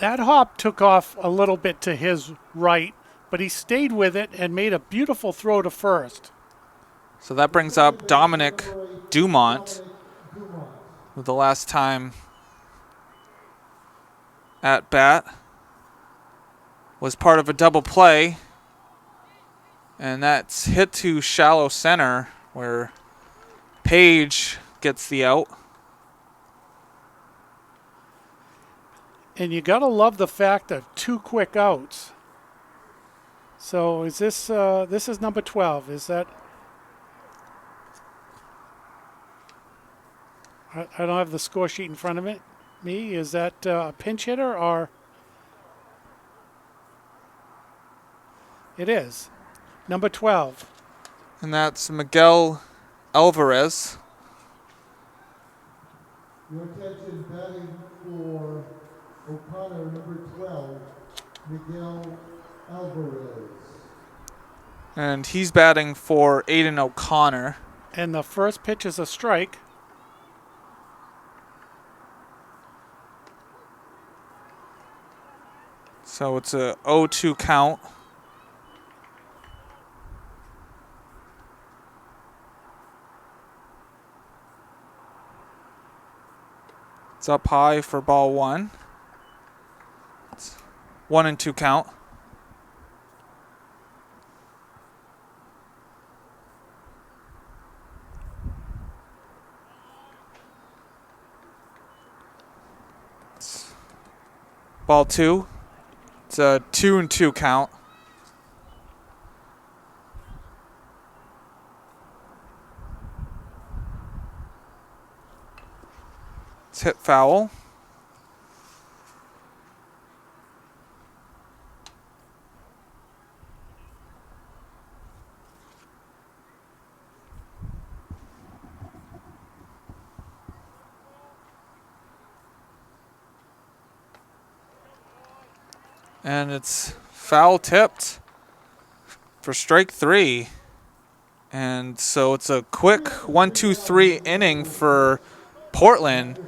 that hop took off a little bit to his right, but he stayed with it and made a beautiful throw to first. So that brings up Dominic Dumont, who the last time at bat was part of a double play. And that's hit to shallow center where Page gets the out. And you got to love the fact of 2 quick outs. So is this this is number 12? Is that? I don't have the score sheet in front of me. Is that a pinch hitter or? It is. Number 12. And that's Miguel Alvarez. Your attention, batting for O'Connor, number 12, Miguel Alvarez. And he's batting for Aiden O'Connor. And the first pitch is a strike. So it's a 0-2 count. It's up high for ball 1. It's 1-2 count. It's ball 2. It's a 2-2 count. It's hit foul. And it's foul tipped for strike 3. And so it's a quick 1-2-3 inning for Portland.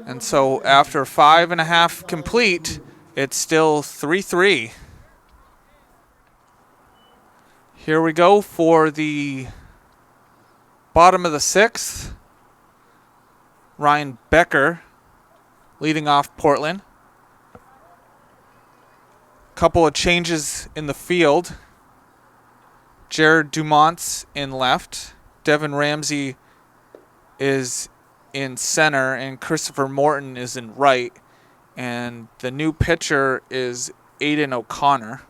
And so after 5.5 complete, it's still 3-3. Here we go for the bottom of the 6th. Ryan Becker leading off Portland. Couple of changes in the field. Jared Dumont's in left. Devin Ramsey is in center, and Christopher Morton is in right. And the new pitcher is Aiden O'Connor.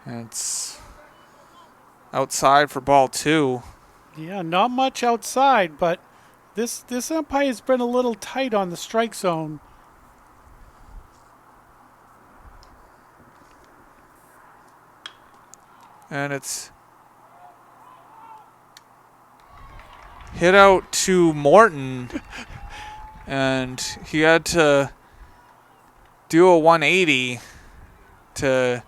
And it's outside for ball 2. Yeah, not much outside, but this umpire's been a little tight on the strike zone. And it's hit out to Morton. And he had to do a 180 to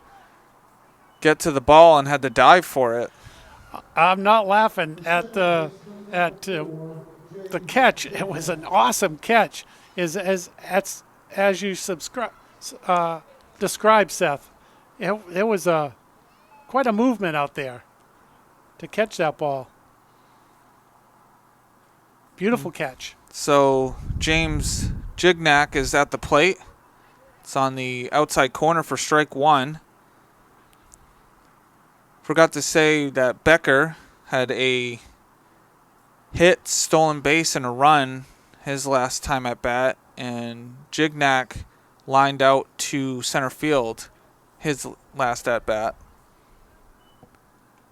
get to the ball and had to dive for it. I'm not laughing at the catch. It was an awesome catch. As you described, Seth. It was quite a movement out there to catch that ball. Beautiful catch. So James Gignac is at the plate. It's on the outside corner for strike 1. Forgot to say that Becker had a hit, stolen base, and a run his last time at bat, and Gignac lined out to center field his last at bat.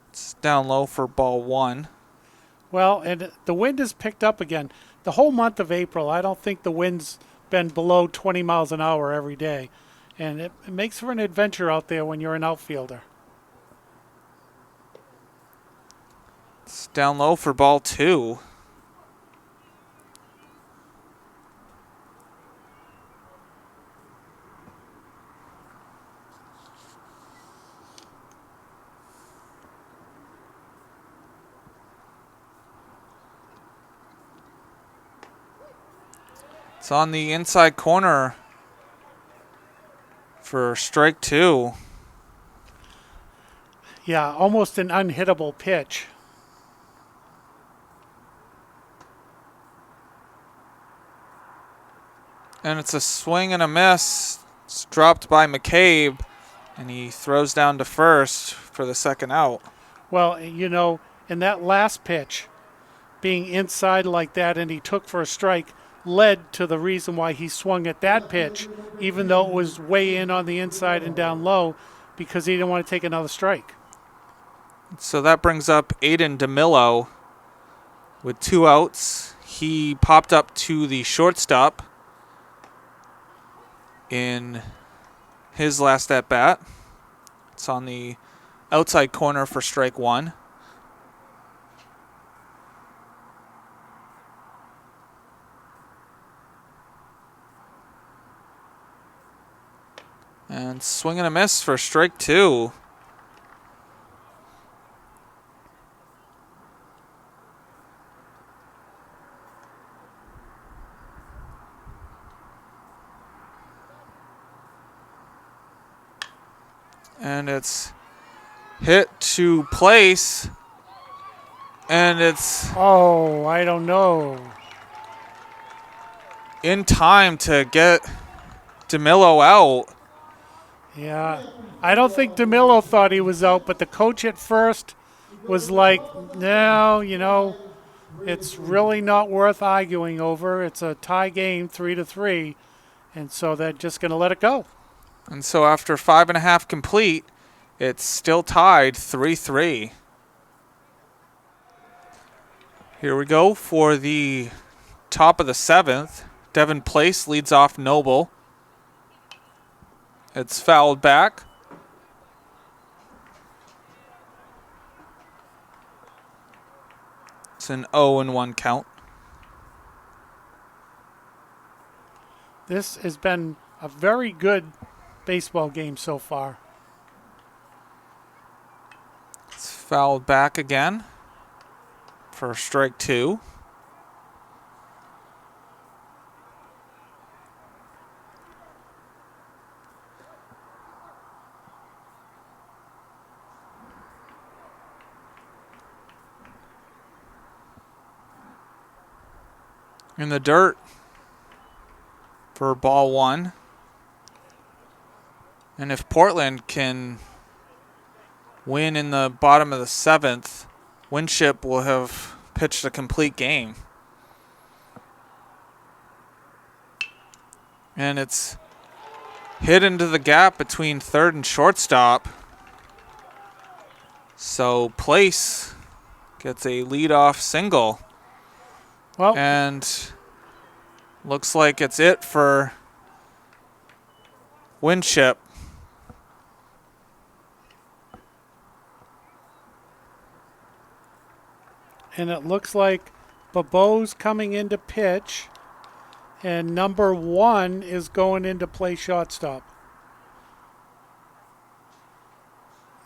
It's down low for ball 1. Well, and the wind has picked up again. The whole month of April, I don't think the wind's been below 20 miles an hour every day. And it makes for an adventure out there when you're an outfielder. It's down low for ball 2. It's on the inside corner for strike 2. Yeah, almost an unhittable pitch. And it's a swing and a miss. It's dropped by McCabe, and he throws down to first for the second out. Well, you know, in that last pitch, being inside like that and he took for a strike led to the reason why he swung at that pitch, even though it was way in on the inside and down low, because he didn't want to take another strike. So that brings up Aiden Demillo with 2 outs. He popped up to the shortstop in his last at-bat. It's on the outside corner for strike 1. And swing and a miss for strike 2. And it's hit to place. And it's Oh, I don't know. in time to get DeMillo out. Yeah, I don't think DeMillo thought he was out, but the coach at first was like, no, you know, it's really not worth arguing over. It's a tie game, 3-3, and so they're just going to let it go. And so after 5.5 complete, it's still tied 3-3. Here we go for the top of the 7th. Devin Place leads off Noble. It's fouled back. It's an 0-1 count. This has been a very good baseball game so far. It's fouled back again for strike 2. In the dirt for ball 1. And if Portland can win in the bottom of the 7th, Winship will have pitched a complete game. And it's hit into the gap between third and shortstop. So Place gets a leadoff single. Well, And looks like it's it for Winship. and it looks like Babo's coming into pitch, and number 1 is going into play shortstop.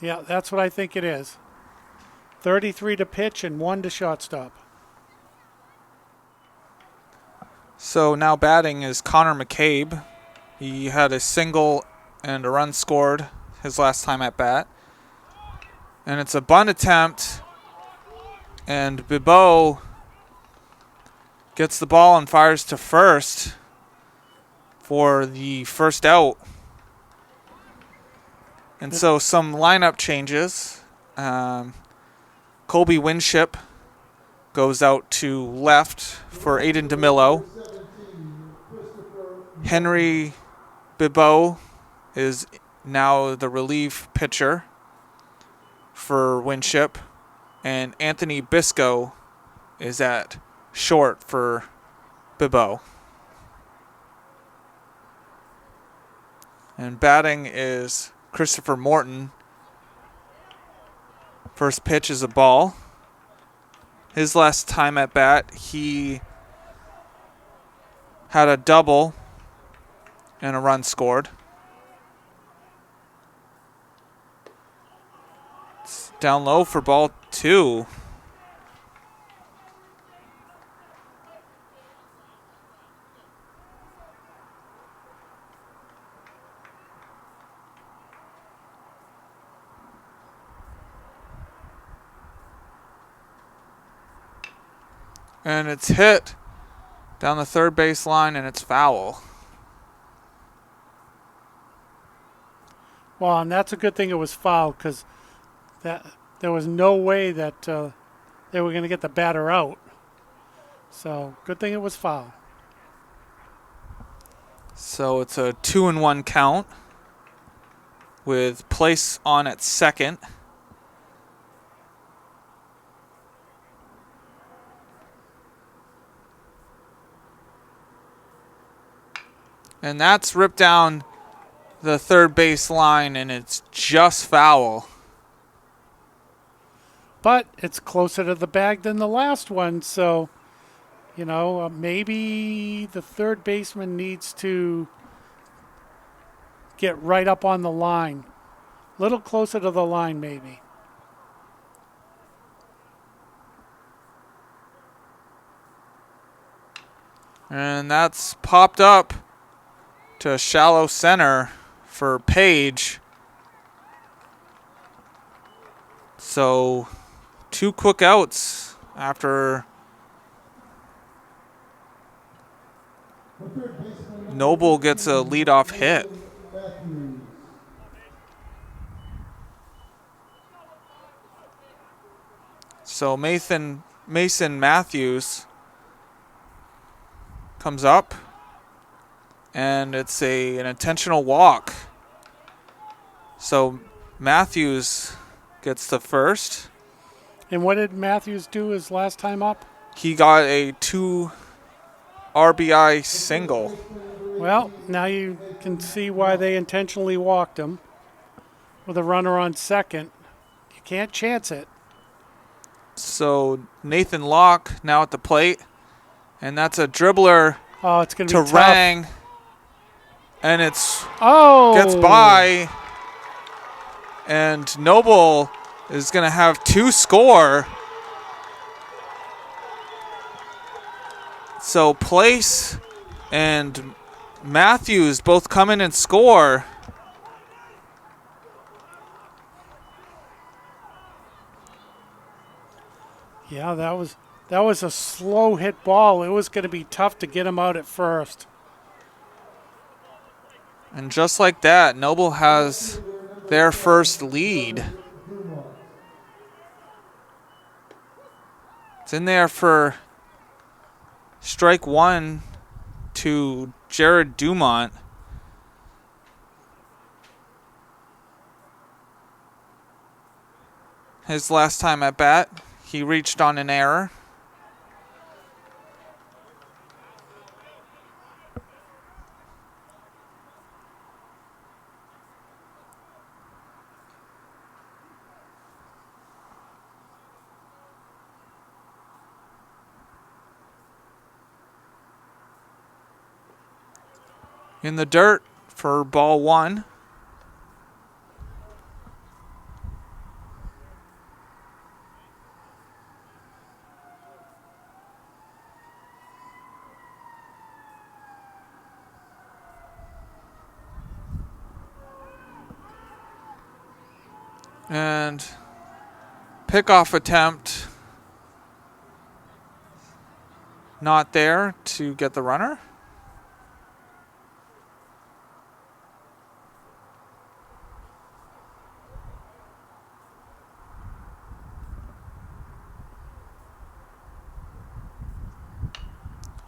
Yeah, that's what I think it is. 33 to pitch and 1 to shortstop. So now batting is Conor Mccabe. He had a single and a run scored his last time at bat. And it's a bunt attempt. And Bibeau gets the ball and fires to first for the first out. And so some lineup changes. Colby Winship goes out to left for Aiden Demillo. Henry Bibeau is now the relief pitcher for Winship. And Anthony Bisco is at short for Bibeau. And batting is Christopher Morton. First pitch is a ball. His last time at bat, he had a double and a run scored. It's down low for ball 2. And it's hit down the third base line, and it's foul. Well, and that's a good thing it was foul, because there was no way that they were going to get the batter out. So good thing it was foul. So it's a 2-1 count with Place on at second. And that's ripped down the third base line, and it's just foul. But it's closer to the bag than the last one, so, maybe the third baseman needs to get right up on the line. A little closer to the line, maybe. And that's popped up to shallow center for Page. So 2 quick outs after Noble gets a leadoff hit. So Mason Matthews comes up, and it's an intentional walk. So Matthews gets the first. And what did Matthews do his last time up? He got a 2 RBI single. Well, now you can see why they intentionally walked him with a runner on second. You can't chance it. So Nathan Locke now at the plate, and that's a dribbler It's going to to be tough. Rang, and gets by, and Noble is going to have 2 score. So Place and Matthews both come in and score. Yeah, that was a slow hit ball. It was going to be tough to get him out at first. And just like that, Noble has their first lead. It's in there for strike 1 to Jared Dumont. His last time at bat, he reached on an error. In the dirt for ball 1. And pickoff attempt not there to get the runner.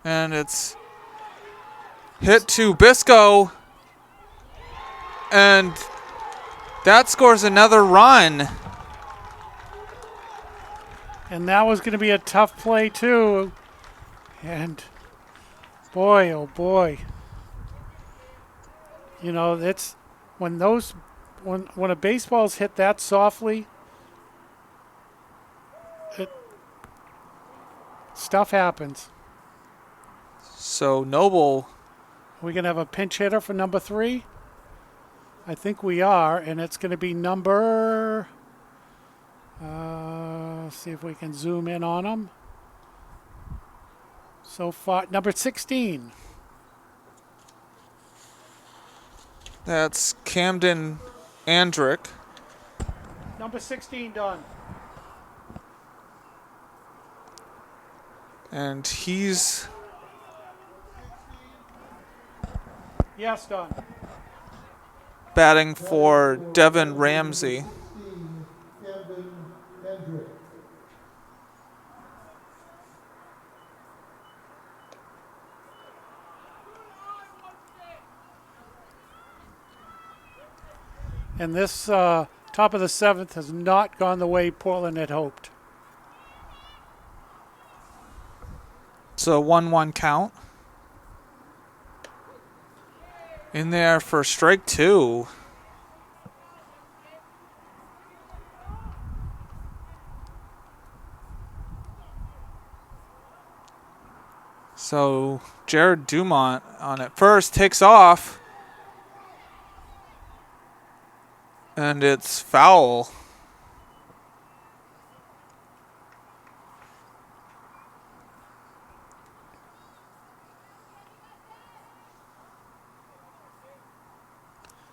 And it's hit to Bisco. And that scores another run. And that was going to be a tough play, too. And boy, oh boy. It's when a baseball's hit that softly, stuff happens. So Noble. We're going to have a pinch hitter for number 3. I think we are, and it's going to be number, see if we can zoom in on him. So far, number 16. That's Camden Andrick. Number 16 done. And he's Yes, Don. batting for Devin Ramsey. 16, Camden Hendrick. And this top of the seventh has not gone the way Portland had hoped. It's a 1-1 count. In there for strike 2. So Jared Dumont on it first takes off. And it's foul.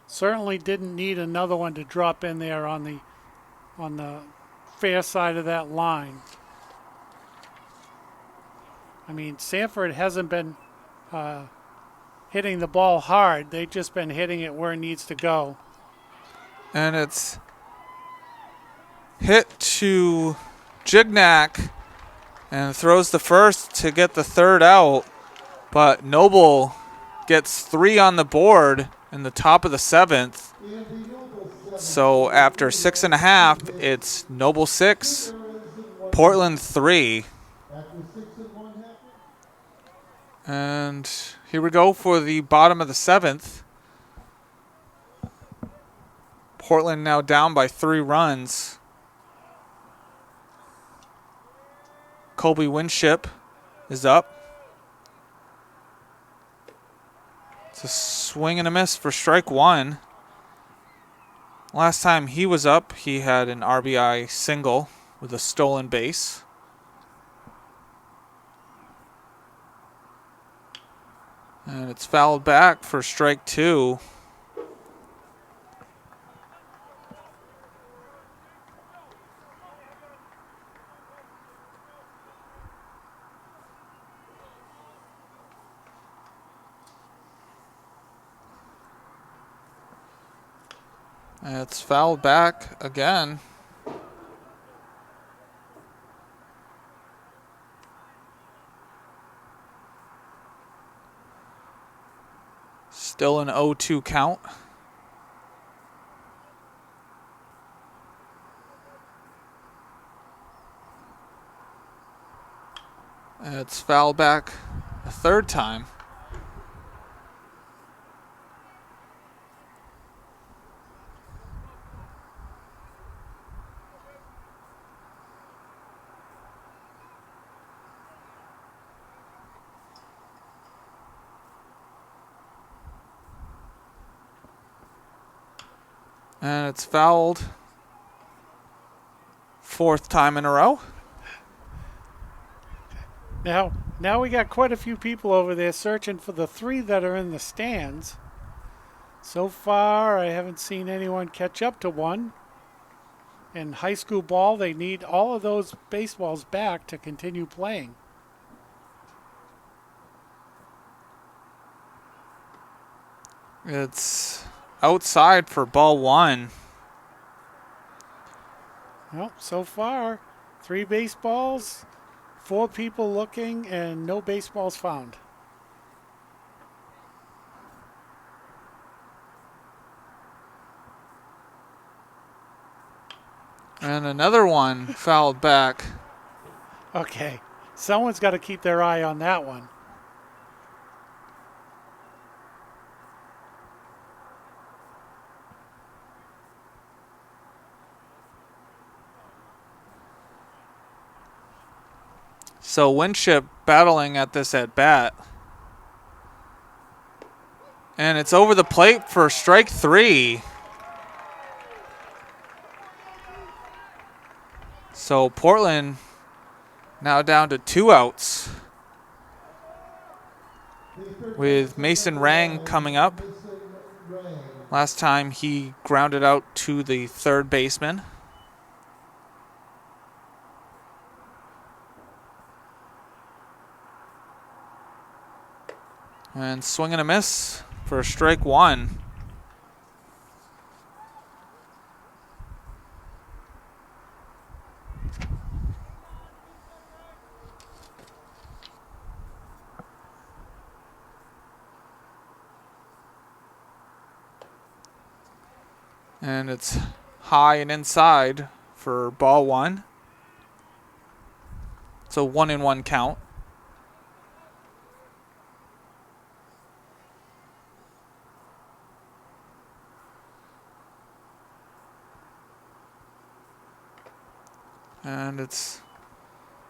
Certainly didn't need another one to drop in there on the fair side of that line. I mean, Sanford hasn't been hitting the ball hard. They've just been hitting it where it needs to go. And it's hit to Gignac and throws the first to get the third out. But Noble gets 3 on the board in the top of the 7th. So after 6.5, it's Noble 6, Portland 3. And here we go for the bottom of the 7th. Portland now down by 3 runs. Colby Winship is up. It's a swing and a miss for strike 1. Last time he was up, he had an RBI single with a stolen base. And it's fouled back for strike 2. And it's fouled back again. Still an 0-2 count. And it's fouled back a third time. And it's fouled 4th time in a row. Now we got quite a few people over there searching for the 3 that are in the stands. So far, I haven't seen anyone catch up to 1. In high school ball, they need all of those baseballs back to continue playing. It's outside for ball 1. Well, so far, 3 baseballs, 4 people looking, and no baseballs found. And another one fouled back. Okay, someone's got to keep their eye on that one. So Winship battling at this at bat. And it's over the plate for strike 3. So Portland now down to 2 outs. With Mason Rang coming up. Last time he grounded out to the third baseman. And swing and a miss for strike one. And it's high and inside for ball one. It's a 1-1 count. And it's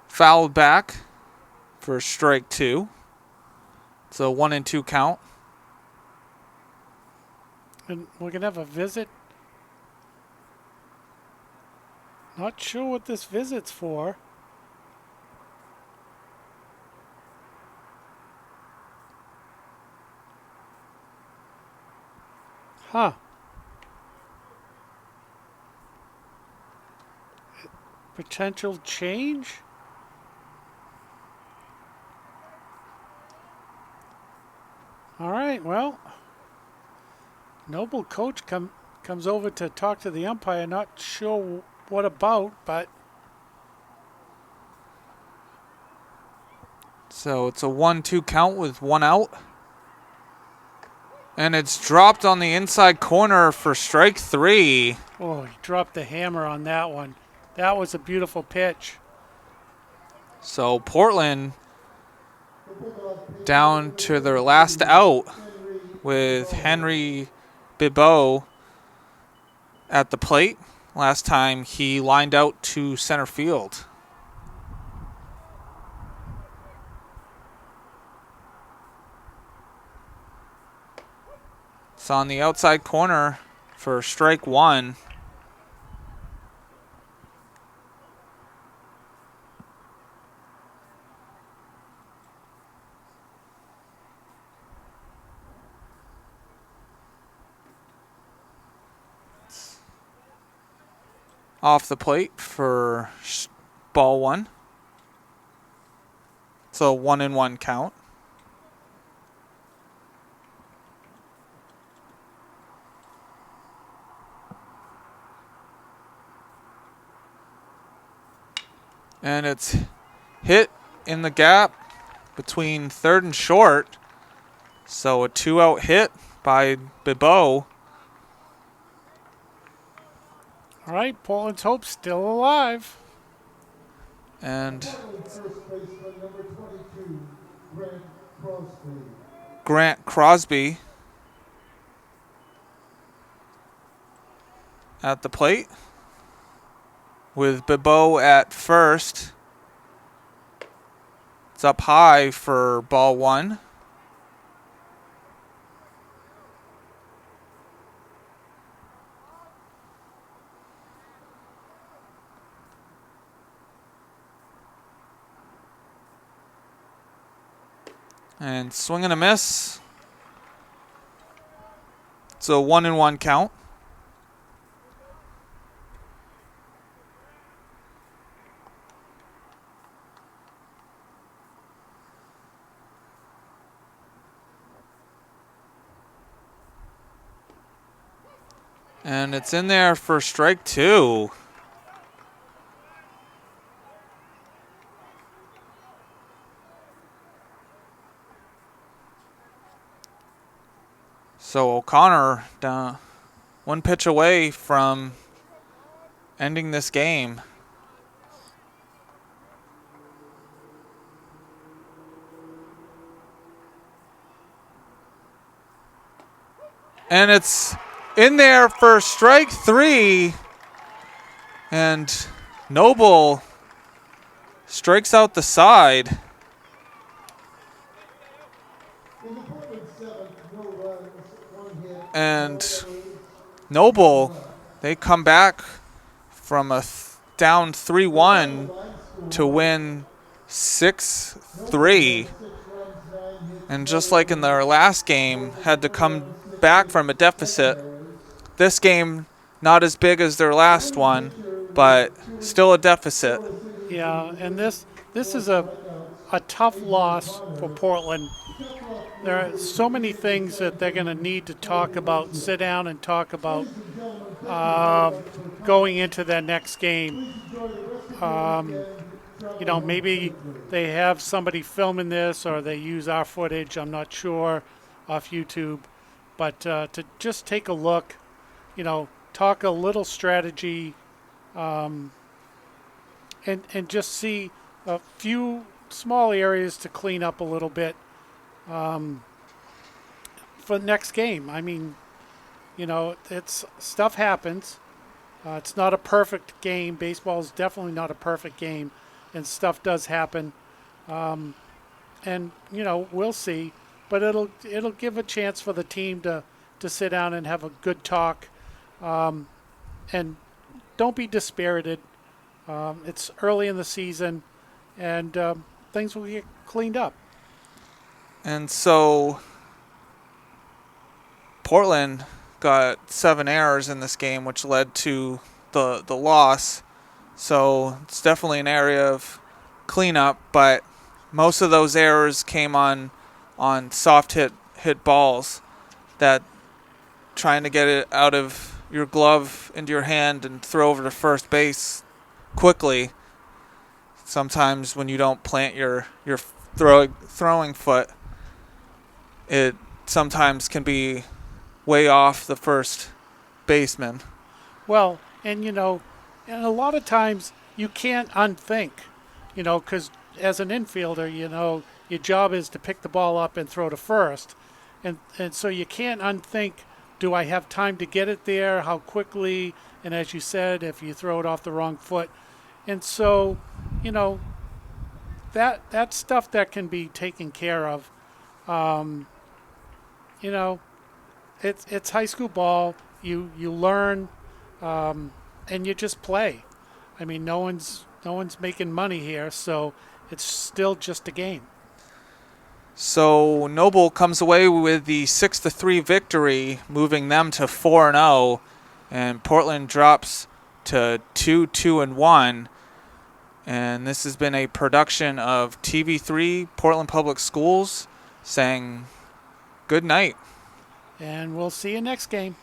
fouled back for strike two. It's a 1-2 count. And we're going to have a visit. Not sure what this visit's for. Huh. Potential change? All right, well, Noble coach comes over to talk to the umpire. Not sure what about, but... So it's a 1-2 count with one out. And it's dropped on the inside corner for strike three. Oh, he dropped the hammer on that one. That was a beautiful pitch. So Portland down to their last out with Henry Bibeau at the plate. Last time he lined out to center field. It's on the outside corner for strike one. Off the plate for ball one. So 1-1 count. And it's hit in the gap between third and short. So a 2-out hit by Bibeau. All right, Portland's hope still alive. And First baseman number 22, Grant Crosby. Grant Crosby at the plate with Bibeau at first. It's up high for ball one. And swing and a miss. It's a 1-1 count. And it's in there for strike two. So O'Connor one pitch away from ending this game. And it's in there for strike three. And Noble strikes out the side. And Noble, they come back from a down 3-1 to win 6-3. And just like in their last game, had to come back from a deficit. This game, not as big as their last one, but still a deficit. Yeah, and this is a tough loss for Portland. there are so many things that they're going to need to talk about, sit down and talk about going into that next game. Maybe they have somebody filming this or they use our footage, I'm not sure, off YouTube. But to just take a look, talk a little strategy, and just see a few small areas to clean up a little bit for the next game. I mean, it's stuff happens. It's not a perfect game. Baseball is definitely not a perfect game, and stuff does happen. And we'll see, but it'll give a chance for the team to sit down and have a good talk, and don't be dispirited. It's early in the season, and things will get cleaned up. And so Portland got 7 errors in this game, which led to the loss. So it's definitely an area of cleanup, but most of those errors came on soft hit balls, that trying to get it out of your glove into your hand and throw over to first base quickly. Sometimes when you don't plant your throwing foot, it sometimes can be way off the first baseman. Well, and a lot of times you can't unthink, because as an infielder, your job is to pick the ball up and throw to first. And so you can't unthink, do I have time to get it there? How quickly? And as you said, if you throw it off the wrong foot. And so, that's stuff that can be taken care of. It's high school ball. You learn, and you just play. I mean, no one's making money here, so it's still just a game. So Noble comes away with the 6-3 victory, moving them to 4-0, and Portland drops to 2-1. And this has been a production of TV3 Portland Public Schools, saying good night. And we'll see you next game.